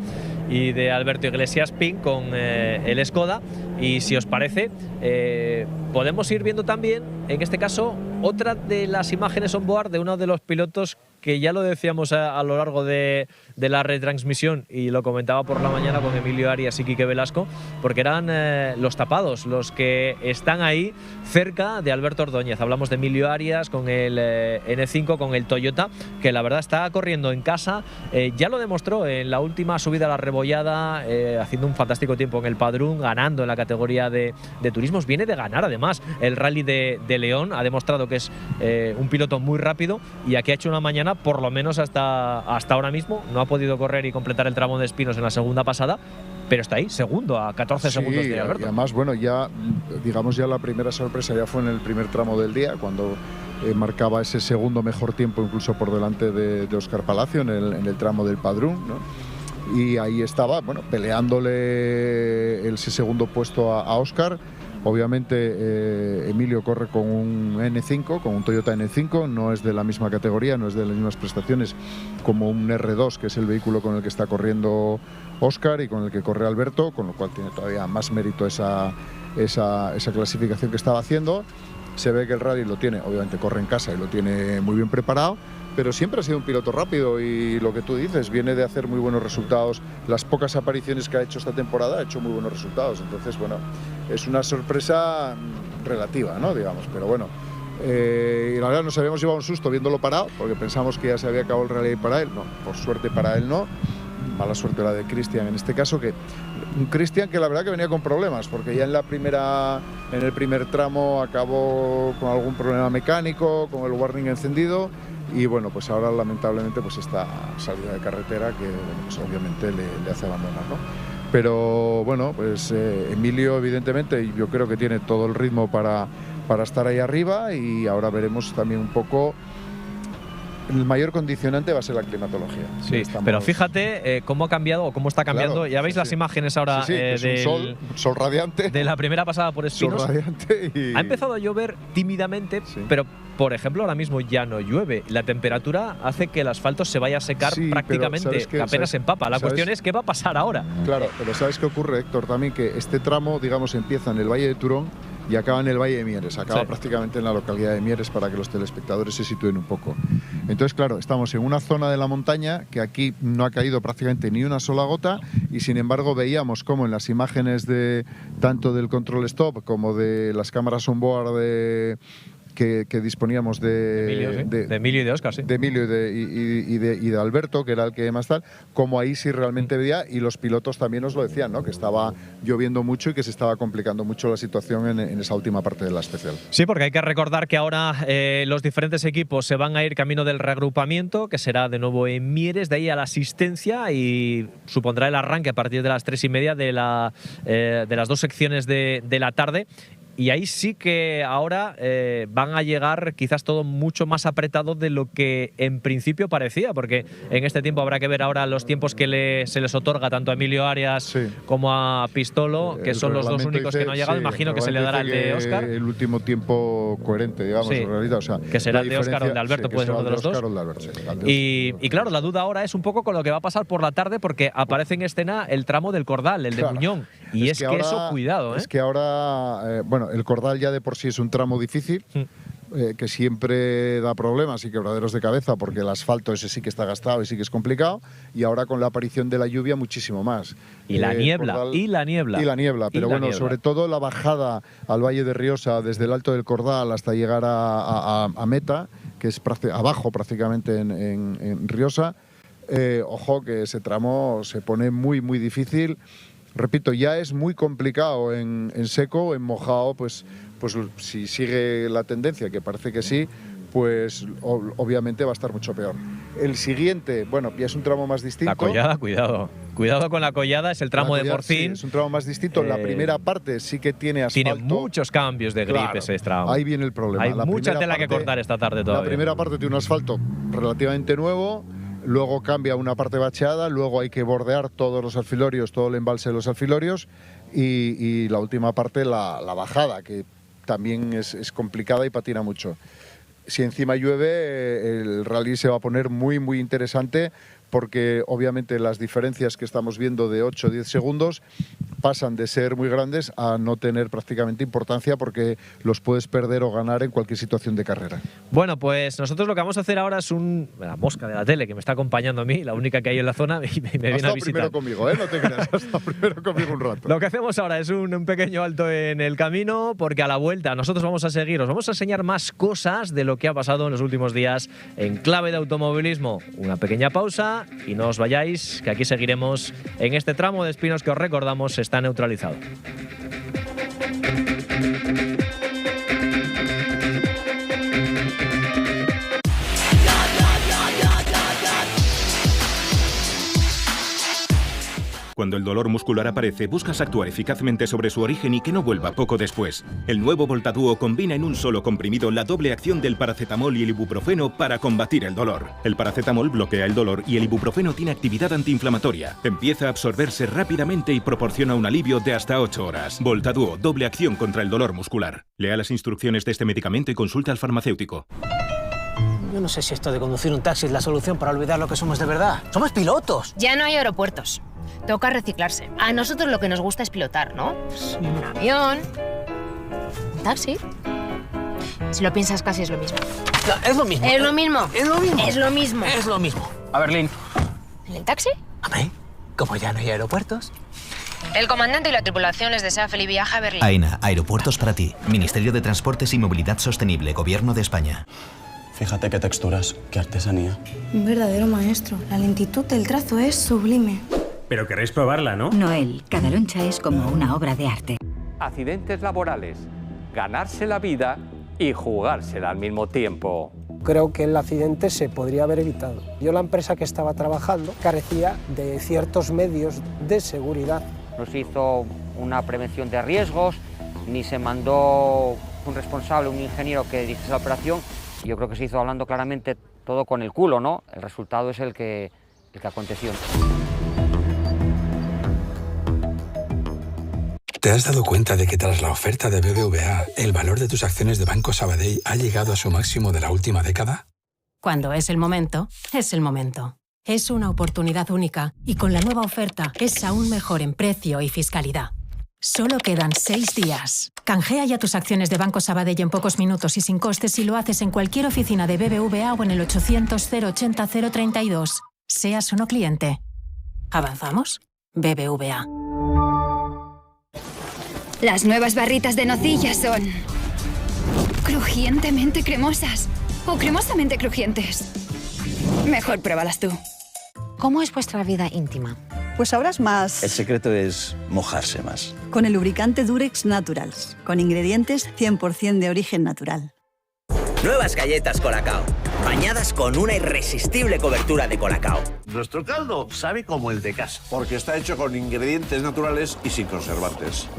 y de Alberto Iglesias Pin con el Skoda. Y si os parece, podemos ir viendo también, en este caso, otra de las imágenes on board de uno de los pilotos que ya lo decíamos a lo largo de la retransmisión y lo comentaba por la mañana con Emilio Arias y Quique Velasco, porque eran los tapados los que están ahí cerca de Alberto Ordóñez. Hablamos de Emilio Arias con el N5, con el Toyota, que la verdad está corriendo en casa. Ya lo demostró en la última subida a la Rebollada, haciendo un fantástico tiempo en el Padrón, ganando en la categoría de turismos. Viene de ganar además el Rally de León, ha demostrado que es un piloto muy rápido y aquí ha hecho una mañana, por lo menos hasta ahora mismo. No ha podido correr y completar el tramo de Espinos en la segunda pasada, pero está ahí, segundo, a 14 segundos de Alberto.
Y además, bueno, ya digamos ya la primera sorpresa ya fue en el primer tramo del día, cuando marcaba ese segundo mejor tiempo, incluso por delante de Óscar Palacio en el tramo del Padrón, ¿no? Y ahí estaba, bueno, peleándole ese segundo puesto a Óscar. Obviamente Emilio corre con un N5, con un Toyota N5, no es de la misma categoría, no es de las mismas prestaciones como un R2, que es el vehículo con el que está corriendo Óscar y con el que corre Alberto, con lo cual tiene todavía más mérito esa clasificación que estaba haciendo. Se ve que el rally lo tiene, obviamente corre en casa y lo tiene muy bien preparado, pero siempre ha sido un piloto rápido y lo que tú dices, viene de hacer muy buenos resultados. Las pocas apariciones que ha hecho esta temporada ha hecho muy buenos resultados, entonces bueno, es una sorpresa relativa, ¿no? Digamos, pero bueno. Y la verdad nos habíamos llevado un susto viéndolo parado, porque pensamos que ya se había acabado el rally para él. No, por suerte para él no. Mala suerte la de Cristian en este caso, que un Cristian que la verdad que venía con problemas, porque ya en el primer tramo acabó con algún problema mecánico, con el warning encendido, y bueno, pues ahora lamentablemente pues esta salida de carretera que bueno, pues obviamente le hace abandonar, ¿no? Pero bueno, pues Emilio evidentemente yo creo que tiene todo el ritmo para estar ahí arriba, y ahora veremos también un poco. El mayor condicionante va a ser la climatología.
Sí, pero fíjate cómo ha cambiado o cómo está cambiando.
Claro,
ya veis las imágenes ahora
es un sol radiante.
De la primera pasada por Espinos.
Sol radiante y...
Ha empezado a llover tímidamente, pero por ejemplo ahora mismo ya no llueve. La temperatura hace que el asfalto se vaya a secar prácticamente, apenas empapa. La cuestión es qué va a pasar ahora.
Claro, pero ¿sabes qué ocurre, Héctor? También que este tramo, digamos, empieza en el Valle de Turón y acaba en el Valle de Mieres, acaba prácticamente en la localidad de Mieres, para que los telespectadores se sitúen un poco. Entonces, claro, estamos en una zona de la montaña que aquí no ha caído prácticamente ni una sola gota, y sin embargo veíamos como en las imágenes de tanto del control stop como de las cámaras on board que disponíamos
de Emilio y de Óscar, sí.
De Emilio y de Alberto, que era el que más tal, como ahí sí realmente veía, y los pilotos también nos lo decían, ¿no? Que estaba lloviendo mucho y que se estaba complicando mucho la situación en esa última parte de la especial.
Sí, porque hay que recordar que ahora los diferentes equipos se van a ir camino del reagrupamiento, que será de nuevo en Mieres, de ahí a la asistencia, y supondrá el arranque a partir de las 3:30 de las dos secciones de la tarde. Y ahí sí que ahora van a llegar quizás todo mucho más apretado de lo que en principio parecía, porque en este tiempo habrá que ver ahora los tiempos que se les otorga tanto a Emilio Arias como a Pistolo, que son los dos únicos que no han llegado. Imagino que se le dará el de Óscar.
El último tiempo coherente, digamos, en realidad. O sea,
que será el de Óscar o el de Alberto, puede ser uno de los dos. Y claro, la duda ahora es un poco con lo que va a pasar por la tarde, porque aparece en escena el tramo del Cordal, el de Muñón. Y es que ahora, eso, cuidado.
Es que ahora, bueno, el Cordal ya de por sí es un tramo difícil, que siempre da problemas y quebraderos de cabeza, porque el asfalto ese sí que está gastado y sí que es complicado, y ahora con la aparición de la lluvia muchísimo más.
Y la niebla,
Cordal,
y la niebla.
Pero bueno, sobre todo la bajada al Valle de Riosa, desde el Alto del Cordal hasta llegar a meta, que es abajo prácticamente en Riosa. Ojo que ese tramo se pone muy, muy difícil. Repito, ya es muy complicado en seco, en mojado, pues si sigue la tendencia, que parece que sí, pues obviamente va a estar mucho peor. El siguiente, bueno, ya es un tramo más distinto.
La collada, cuidado. Cuidado con la collada, es el tramo de Porcín.
Sí, es un tramo más distinto. La primera parte sí que tiene asfalto.
Tiene muchos cambios de grip ese tramo.
Ahí viene el problema.
Hay mucha tela que cortar esta tarde todavía.
La primera parte tiene un asfalto relativamente nuevo. Luego cambia una parte bacheada, luego hay que bordear todos los alfilorios, todo el embalse de los alfilorios, y la última parte, la bajada, que también es complicada y patina mucho. Si encima llueve, el rally se va a poner muy, muy interesante, porque obviamente las diferencias que estamos viendo de 8 o 10 segundos pasan de ser muy grandes a no tener prácticamente importancia, porque los puedes perder o ganar en cualquier situación de carrera.
Bueno, pues nosotros lo que vamos a hacer ahora es la mosca de la tele que me está acompañando a mí, la única que hay en la zona, y me viene a visitar.
Primero conmigo, no te creas, hasta primero conmigo un rato.
Lo que hacemos ahora es un pequeño alto en el camino, porque a la vuelta nosotros vamos a seguir, os vamos a enseñar más cosas de lo que ha pasado en los últimos días en clave de automovilismo. Una pequeña pausa y no os vayáis, que aquí seguiremos en este tramo de espinos que os recordamos está neutralizado.
Cuando el dolor muscular aparece, buscas actuar eficazmente sobre su origen y que no vuelva poco después. El nuevo Voltaduo combina en un solo comprimido la doble acción del paracetamol y el ibuprofeno para combatir el dolor. El paracetamol bloquea el dolor y el ibuprofeno tiene actividad antiinflamatoria. Empieza a absorberse rápidamente y proporciona un alivio de hasta 8 horas. Voltaduo, doble acción contra el dolor muscular. Lea las instrucciones de este medicamento y consulte al farmacéutico.
Yo no sé si esto de conducir un taxi es la solución para olvidar lo que somos de verdad. ¡Somos pilotos!
Ya no hay aeropuertos. Toca reciclarse. A nosotros lo que nos gusta es pilotar, ¿no? Sí. Un avión, un taxi. Si lo piensas, casi es lo mismo.
No, es lo mismo.
Es lo mismo.
Es lo mismo.
Es lo mismo.
Es lo mismo. A Berlín.
¿En el taxi?
A ver, como ya no hay aeropuertos.
El comandante y la tripulación les desea feliz viaje a Berlín.
AENA, aeropuertos para ti. Ministerio de Transportes y Movilidad Sostenible, Gobierno de España.
Fíjate qué texturas, qué artesanía.
Un verdadero maestro. La lentitud del trazo es sublime.
Pero queréis probarla, ¿no?
Noel, cada loncha es como una obra de arte.
Accidentes laborales, ganarse la vida y jugársela al mismo tiempo.
Creo que el accidente se podría haber evitado. Yo, la empresa que estaba trabajando, carecía de ciertos medios de seguridad.
No se hizo una prevención de riesgos, ni se mandó un responsable, un ingeniero que dirigiese la operación. Yo creo que se hizo hablando claramente todo con el culo, ¿no? El resultado es el que aconteció.
¿Te has dado cuenta de que tras la oferta de BBVA, el valor de tus acciones de Banco Sabadell ha llegado a su máximo de la última década?
Cuando es el momento, es el momento. Es una oportunidad única y con la nueva oferta es aún mejor en precio y fiscalidad. Solo quedan 6 días. Canjea ya tus acciones de Banco Sabadell en pocos minutos y sin costes si lo haces en cualquier oficina de BBVA o en el 800 080 032. Seas o no cliente. ¿Avanzamos? BBVA.
Las nuevas barritas de nocilla son crujientemente cremosas o cremosamente crujientes. Mejor pruébalas tú.
¿Cómo es vuestra vida íntima?
Pues ahora es más...
El secreto es mojarse más.
Con el lubricante Durex Naturals, con ingredientes 100% de origen natural.
Nuevas galletas Colacao, bañadas con una irresistible cobertura de Colacao.
Nuestro caldo sabe como el de casa, porque está hecho con ingredientes naturales y sin conservantes.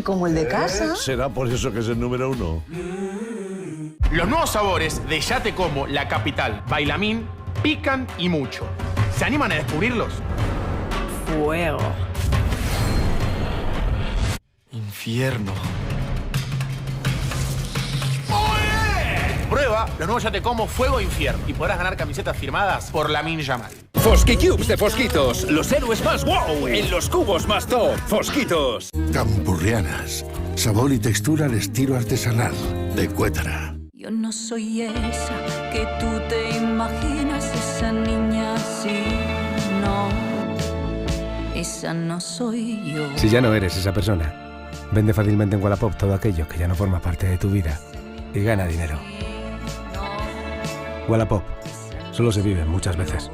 ¿Como el de casa?
¿Será por eso que es el número 1?
Los nuevos sabores de Ya Te Como, La Capital, Bailamín, pican y mucho. ¿Se animan a descubrirlos?
Fuego.
Infierno. Prueba los nuevos Ya Te Como Fuego e Infierno y podrás ganar camisetas firmadas por Lamine Yamal.
Fosquicubes de Fosquitos, los héroes más wow en los cubos más top. Fosquitos.
Campurrianas, sabor y textura al estilo artesanal de Cuétara.
Yo no soy esa que tú te imaginas, esa niña así, no. Esa no soy yo.
Si ya no eres esa persona, vende fácilmente en Wallapop todo aquello que ya no forma parte de tu vida y gana dinero. Wallapop. Solo se vive muchas veces.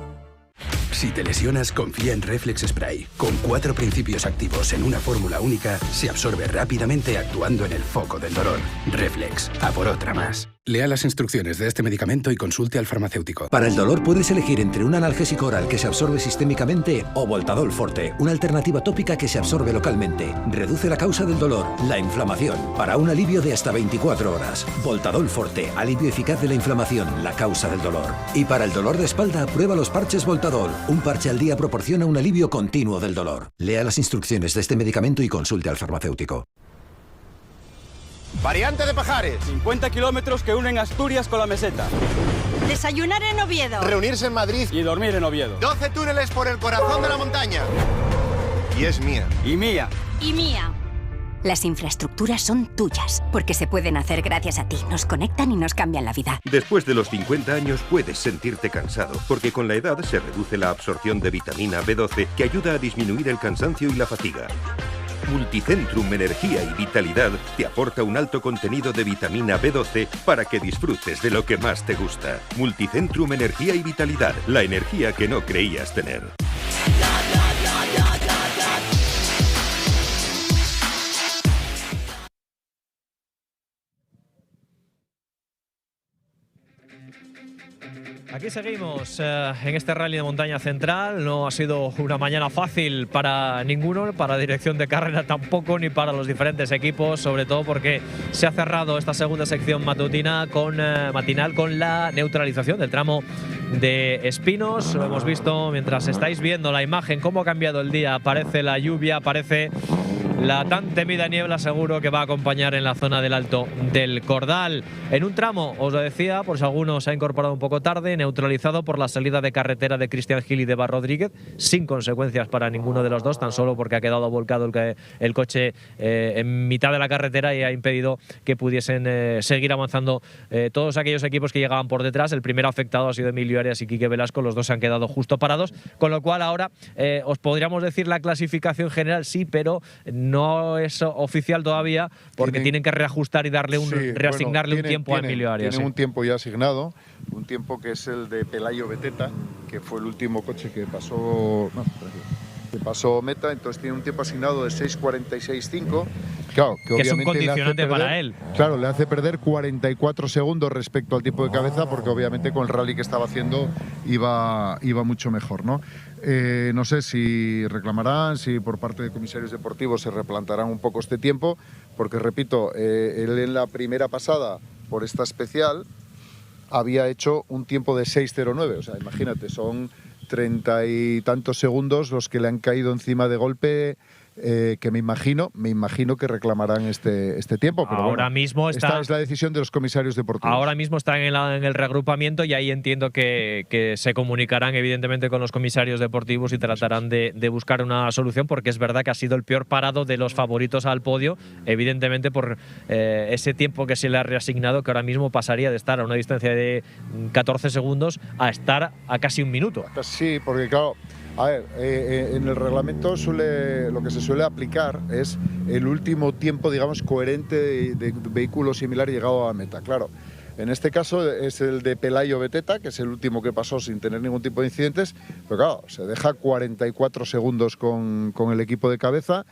Si te lesionas, confía en Reflex Spray. Con 4 principios activos en una fórmula única, se absorbe rápidamente actuando en el foco del dolor. Reflex, a por otra más. Lea las instrucciones de este medicamento y consulte al farmacéutico.
Para el dolor puedes elegir entre un analgésico oral que se absorbe sistémicamente o Voltadol Forte, una alternativa tópica que se absorbe localmente. Reduce la causa del dolor, la inflamación, para un alivio de hasta 24 horas. Voltadol Forte, alivio eficaz de la inflamación, la causa del dolor. Y para el dolor de espalda, prueba los parches Voltadol. Un parche al día proporciona un alivio continuo del dolor. Lea las instrucciones de este medicamento y consulte al farmacéutico.
Variante de Pajares.
50 kilómetros que unen Asturias con la meseta.
Desayunar en Oviedo.
Reunirse en Madrid y dormir en Oviedo. 12 túneles por el corazón de la montaña. Y es mía. Y mía.
Y mía.
Las infraestructuras son tuyas, porque se pueden hacer gracias a ti. Nos conectan y nos cambian la vida.
Después de los 50 años puedes sentirte cansado, porque con la edad se reduce la absorción de vitamina B12, que ayuda a disminuir el cansancio y la fatiga. Multicentrum Energía y Vitalidad te aporta un alto contenido de vitamina B12 para que disfrutes de lo que más te gusta. Multicentrum Energía y Vitalidad, la energía que no creías tener.
Aquí seguimos en este rally de montaña central. No ha sido una mañana fácil para ninguno, para la dirección de carrera tampoco, ni para los diferentes equipos, sobre todo porque se ha cerrado esta segunda sección matinal con la neutralización del tramo de Espinos. Lo hemos visto mientras estáis viendo la imagen, cómo ha cambiado el día. Aparece la lluvia, aparece la tan temida niebla, seguro que va a acompañar en la zona del Alto del Cordal. En un tramo, os lo decía, por si alguno se ha incorporado un poco tarde, neutralizado por la salida de carretera de Cristian Gil y de Bar Rodríguez, sin consecuencias para ninguno de los dos, tan solo porque ha quedado volcado el coche en mitad de la carretera y ha impedido que pudiesen seguir avanzando todos aquellos equipos que llegaban por detrás. El primero afectado ha sido Emilio Arias y Quique Velasco, los dos se han quedado justo parados, con lo cual ahora os podríamos decir la clasificación general, sí, pero no es oficial todavía porque tienen que reajustar y darle reasignarle un tiempo a Emilio Arias.
Tienen un tiempo ya asignado, un tiempo que es el de Pelayo Beteta, que fue el último coche que pasó meta, entonces tiene un tiempo asignado de 6:46.5. Claro, que
es un condicionante para él.
Claro, le hace perder 44 segundos respecto al tiempo de cabeza, porque obviamente con el rally que estaba haciendo iba mucho mejor, ¿no? No sé si reclamarán, si por parte de comisarios deportivos se replantarán un poco este tiempo, porque repito, él en la primera pasada por esta especial había hecho un tiempo de 6:09, o sea, imagínate, son 30 y tantos segundos los que le han caído encima de golpe, que me imagino que reclamarán este tiempo. Pero
ahora
bueno,
mismo
esta es la decisión de los comisarios deportivos.
Ahora mismo están en el reagrupamiento y ahí entiendo que se comunicarán evidentemente con los comisarios deportivos y tratarán de buscar una solución, porque es verdad que ha sido el peor parado de los favoritos al podio, evidentemente por ese tiempo que se le ha reasignado, que ahora mismo pasaría de estar a una distancia de 14 segundos a estar a casi un minuto.
Sí, porque claro, a ver, en el reglamento lo que se suele aplicar es el último tiempo, digamos, coherente de vehículo similar llegado a meta. Claro, en este caso es el de Pelayo Beteta, que es el último que pasó sin tener ningún tipo de incidentes, pero claro, se deja 44 segundos con el equipo de cabeza,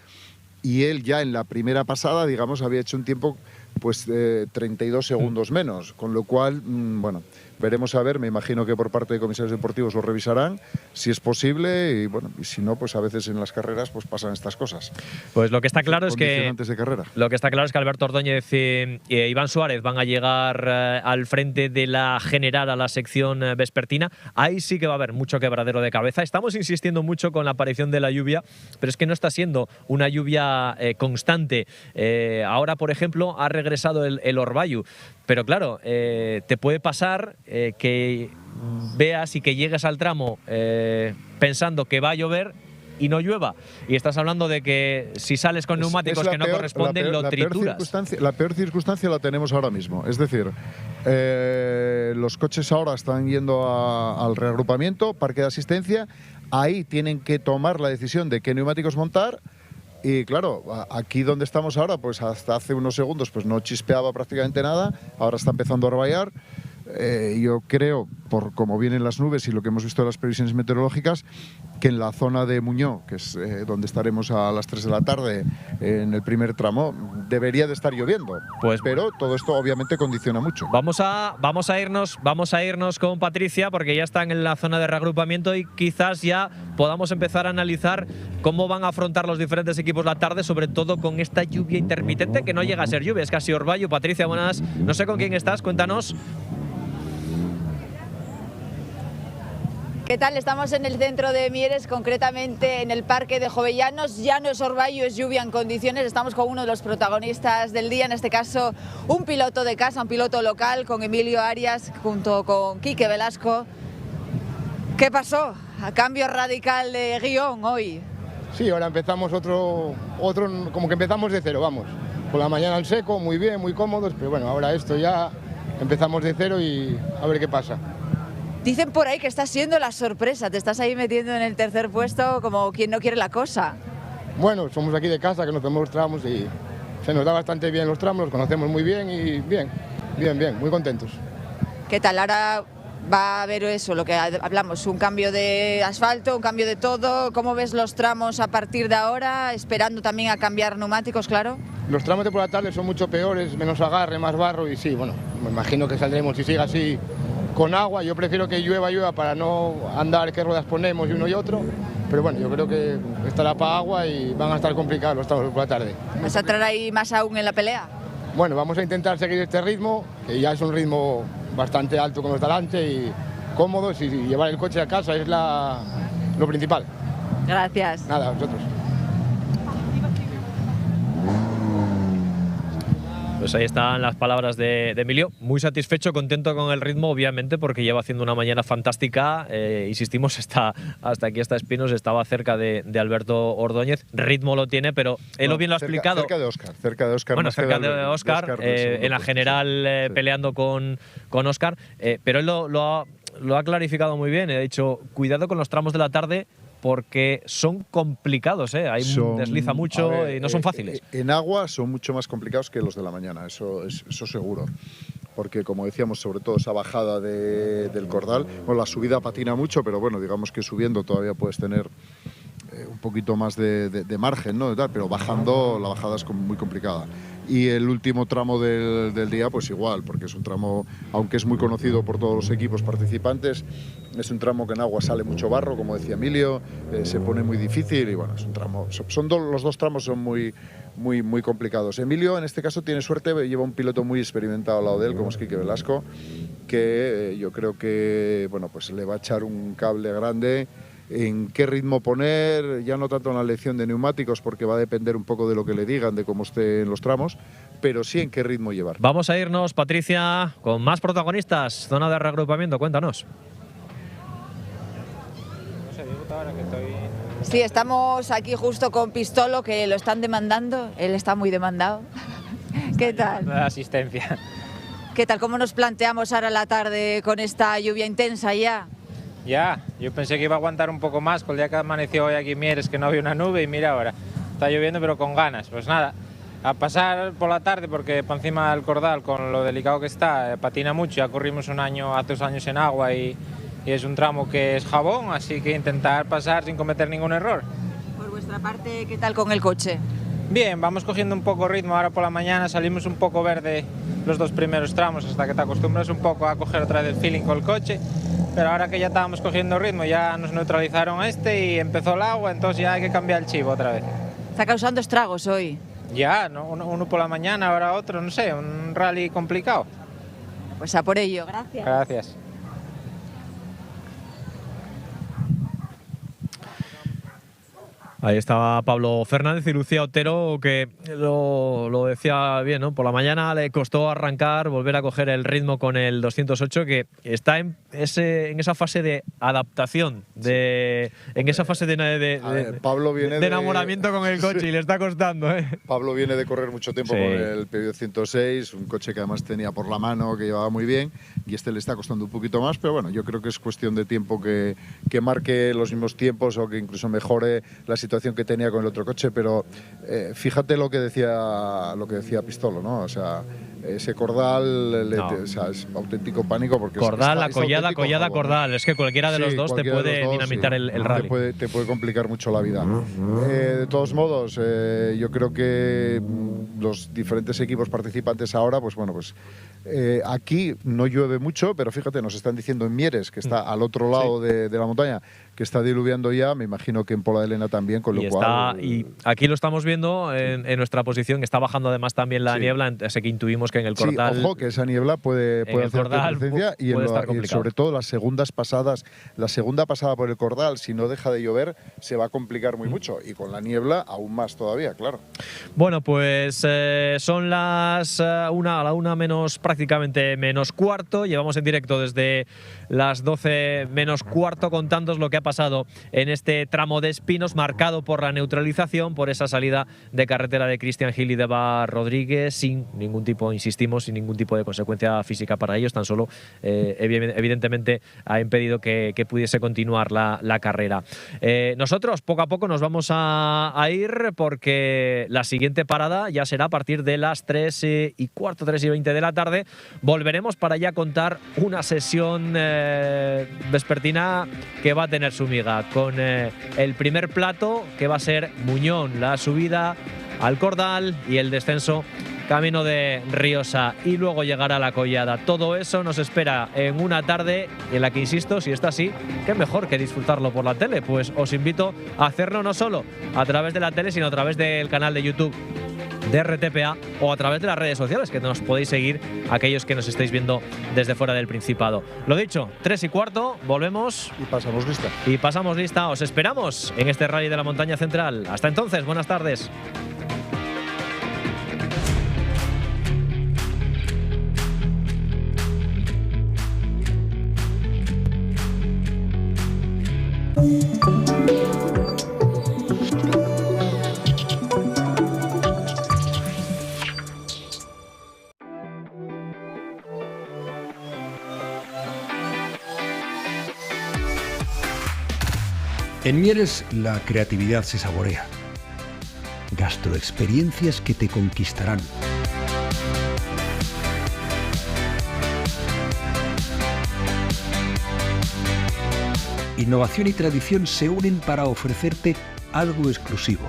y él ya en la primera pasada, digamos, había hecho un tiempo pues 32 segundos menos, con lo cual, bueno, veremos a ver, me imagino que por parte de comisarios deportivos lo revisarán, si es posible, y bueno, y si no, pues a veces en las carreras pues pasan estas cosas.
Pues lo que está claro es que
de carrera.
Lo que está claro es que Alberto Ordóñez y Iván Suárez van a llegar al frente de la general, a la sección vespertina. Ahí sí que va a haber mucho quebradero de cabeza. Estamos insistiendo mucho con la aparición de la lluvia, pero es que no está siendo una lluvia constante. Ahora, por ejemplo, ha regresado el Orbayu, pero claro, te puede pasar que veas y que llegues al tramo pensando que va a llover y no llueva, y estás hablando de que si sales con neumáticos que no corresponden, lo trituras.
La peor circunstancia la tenemos ahora mismo, es decir, los coches ahora están yendo al reagrupamiento, parque de asistencia, ahí tienen que tomar la decisión de qué neumáticos montar. Y claro, aquí donde estamos ahora, pues hasta hace unos segundos pues no chispeaba prácticamente nada, ahora está empezando a arballar. Yo creo, por cómo vienen las nubes y lo que hemos visto de las previsiones meteorológicas, que en la zona de Muñó, que es donde estaremos a las 3 de la tarde en el primer tramo, debería de estar lloviendo. Pero todo esto obviamente condiciona mucho.
Vamos a irnos con Patricia, porque ya están en la zona de reagrupamiento y quizás ya podamos empezar a analizar cómo van a afrontar los diferentes equipos la tarde, sobre todo con esta lluvia intermitente que no llega a ser lluvia, es casi Orbayu. Patricia, buenas. No sé con quién estás, cuéntanos.
¿Qué tal? Estamos en el centro de Mieres, concretamente en el Parque de Jovellanos. Ya no es orvallo, es lluvia en condiciones. Estamos con uno de los protagonistas del día, en este caso un piloto de casa, un piloto local, con Emilio Arias, junto con Quique Velasco. ¿Qué pasó? A cambio radical de guión hoy.
Sí, ahora empezamos otro, como que empezamos de cero, vamos. Por la mañana en seco, muy bien, muy cómodos, pero bueno, ahora esto ya empezamos de cero y a ver qué pasa.
Dicen por ahí que estás siendo la sorpresa, te estás ahí metiendo en el tercer puesto como quien no quiere la cosa.
Bueno, somos aquí de casa, que nos tenemos los tramos y se nos da bastante bien los tramos, los conocemos muy bien y bien, muy contentos.
¿Qué tal? Ahora va a haber eso, lo que hablamos, un cambio de asfalto, un cambio de todo. ¿Cómo ves los tramos a partir de ahora? Esperando también a cambiar neumáticos, claro.
Los tramos de por la tarde son mucho peores, menos agarre, más barro y sí, bueno, me imagino que saldremos si sigue así con agua. Yo prefiero que llueva para no andar qué ruedas ponemos y uno y otro, pero bueno, yo creo que estará para agua y van a estar complicados los tramos por la tarde.
¿Vas a entrar ahí más aún en la pelea?
Bueno, vamos a intentar seguir este ritmo, que ya es un ritmo bastante alto con los delante y cómodos, y llevar el coche a casa es lo principal.
Gracias.
Nada, a vosotros.
Pues ahí están las palabras de Emilio, muy satisfecho, contento con el ritmo, obviamente, porque lleva haciendo una mañana fantástica. Insistimos, hasta aquí, hasta Espinos, estaba cerca de Alberto Ordóñez. Ritmo lo tiene, pero él bien lo ha explicado.
Cerca de Óscar.
Bueno, cerca de Óscar, en la general peleando con Óscar, pero él lo ha clarificado muy bien. Ha dicho, cuidado con los tramos de la tarde, porque son complicados, desliza mucho y no son fáciles.
En agua son mucho más complicados que los de la mañana, eso seguro. Porque, como decíamos, sobre todo esa bajada del Cordal, bueno, la subida patina mucho, pero bueno, digamos que subiendo todavía puedes tener un poquito más de margen, ¿no? Pero bajando, la bajada es muy complicada. Y el último tramo del día, pues igual, porque es un tramo, aunque es muy conocido por todos los equipos participantes, es un tramo que en agua sale mucho barro, como decía Emilio, se pone muy difícil y bueno, es un tramo, los dos tramos son muy complicados. Emilio, en este caso, tiene suerte, lleva un piloto muy experimentado al lado de él, como es Quique Velasco, que yo creo que, bueno, pues le va a echar un cable grande en qué ritmo poner, ya no tanto en la elección de neumáticos, porque va a depender un poco de lo que le digan, de cómo estén los tramos, pero sí en qué ritmo llevar.
Vamos a irnos, Patricia, con más protagonistas. Zona de reagrupamiento, cuéntanos.
Sí, estamos aquí justo con Pistolo, que lo están demandando. Él está muy demandado. ¿Qué tal?
La asistencia.
¿Qué tal? ¿Cómo nos planteamos ahora la tarde con esta lluvia intensa ya?
Ya, yo pensé que iba a aguantar un poco más con el día que amaneció hoy aquí en Mieres, que no había una nube, y mira ahora, está lloviendo pero con ganas. Pues nada, a pasar por la tarde, porque por encima del Cordal, con lo delicado que está, patina mucho. Ya corrimos hace 2 años en agua y es un tramo que es jabón, así que intentar pasar sin cometer ningún error.
Por vuestra parte, ¿qué tal con el coche?
Bien, vamos cogiendo un poco ritmo. Ahora por la mañana salimos un poco verde los 2 primeros tramos, hasta que te acostumbras un poco a coger otra vez el feeling con el coche. Pero ahora que ya estábamos cogiendo ritmo, ya nos neutralizaron y empezó el agua, entonces ya hay que cambiar el chivo otra vez.
Está causando estragos hoy.
Ya, ¿no? Uno por la mañana, ahora otro, no sé, un rally complicado.
Pues a por ello, gracias.
Gracias.
Ahí estaba Pablo Fernández y Lucía Otero, que lo decía bien, ¿no? Por la mañana le costó arrancar, volver a coger el ritmo con el 208, que está en esa fase de adaptación, esa fase
Pablo viene
de enamoramiento con el coche y le está costando, ¿eh?
Pablo viene de correr mucho tiempo con el Peugeot 106, un coche que además tenía por la mano, que llevaba muy bien, y le está costando un poquito más, pero bueno, yo creo que es cuestión de tiempo que marque los mismos tiempos o que incluso mejore la situación que tenía con el otro coche, pero fíjate lo que decía Pistolo, ¿no? O sea, ese Cordal o sea, es auténtico pánico, porque
Cordal, la collada, Cordal, es que cualquiera de los dos te puede dinamitar el rally.
Te puede complicar mucho la vida. De todos modos, yo creo que los diferentes equipos participantes ahora, pues bueno, pues Aquí no llueve mucho, pero fíjate, nos están diciendo en Mieres, que está al otro lado de la montaña, que está diluviando ya, me imagino que en Pola de Elena también, con lo cual…
Y aquí lo estamos viendo en nuestra posición, que está bajando además también la niebla, así que intuimos que en el Cordal…
Sí, ojo, que esa niebla puede hacer presencia y sobre todo las segundas pasadas, la segunda pasada por el Cordal, si no deja de llover, se va a complicar muy mucho, y con la niebla aún más todavía, claro.
Bueno, pues son las 1 menos, prácticamente menos cuarto. Llevamos en directo desde las 12 menos cuarto contándoos lo que ha pasado en este tramo de Espinos, marcado por la neutralización, por esa salida de carretera de Cristian Gil y de Bar Rodríguez, sin ningún tipo, insistimos, sin ningún tipo de consecuencia física para ellos, tan solo evidentemente ha impedido que pudiese continuar la carrera. Nosotros poco a poco nos vamos a ir, porque la siguiente parada ya será a partir de las 3:15, 3:20 de la tarde. Volveremos para ya contar una sesión vespertina que va a tener su miga, con el primer plato, que va a ser Muñón, la subida al Cordal y el descenso camino de Riosa, y luego llegará la Collada. Todo eso nos espera en una tarde en la que, insisto, si está así, qué mejor que disfrutarlo por la tele. Pues os invito a hacerlo no solo a través de la tele, sino a través del canal de YouTube de RTPA o a través de las redes sociales, que nos podéis seguir aquellos que nos estáis viendo desde fuera del Principado. Lo dicho, 3:15, volvemos.
Y pasamos lista.
Y pasamos lista. Os esperamos en este Rally de la Montaña Central. Hasta entonces, buenas tardes.
En Mieres la creatividad se saborea. Gastroexperiencias que te conquistarán. Innovación y tradición se unen para ofrecerte algo exclusivo.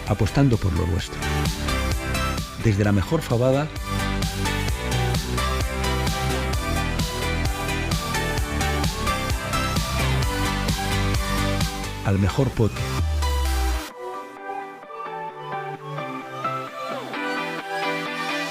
Apostando por lo nuestro. Desde la mejor fabada al mejor pote.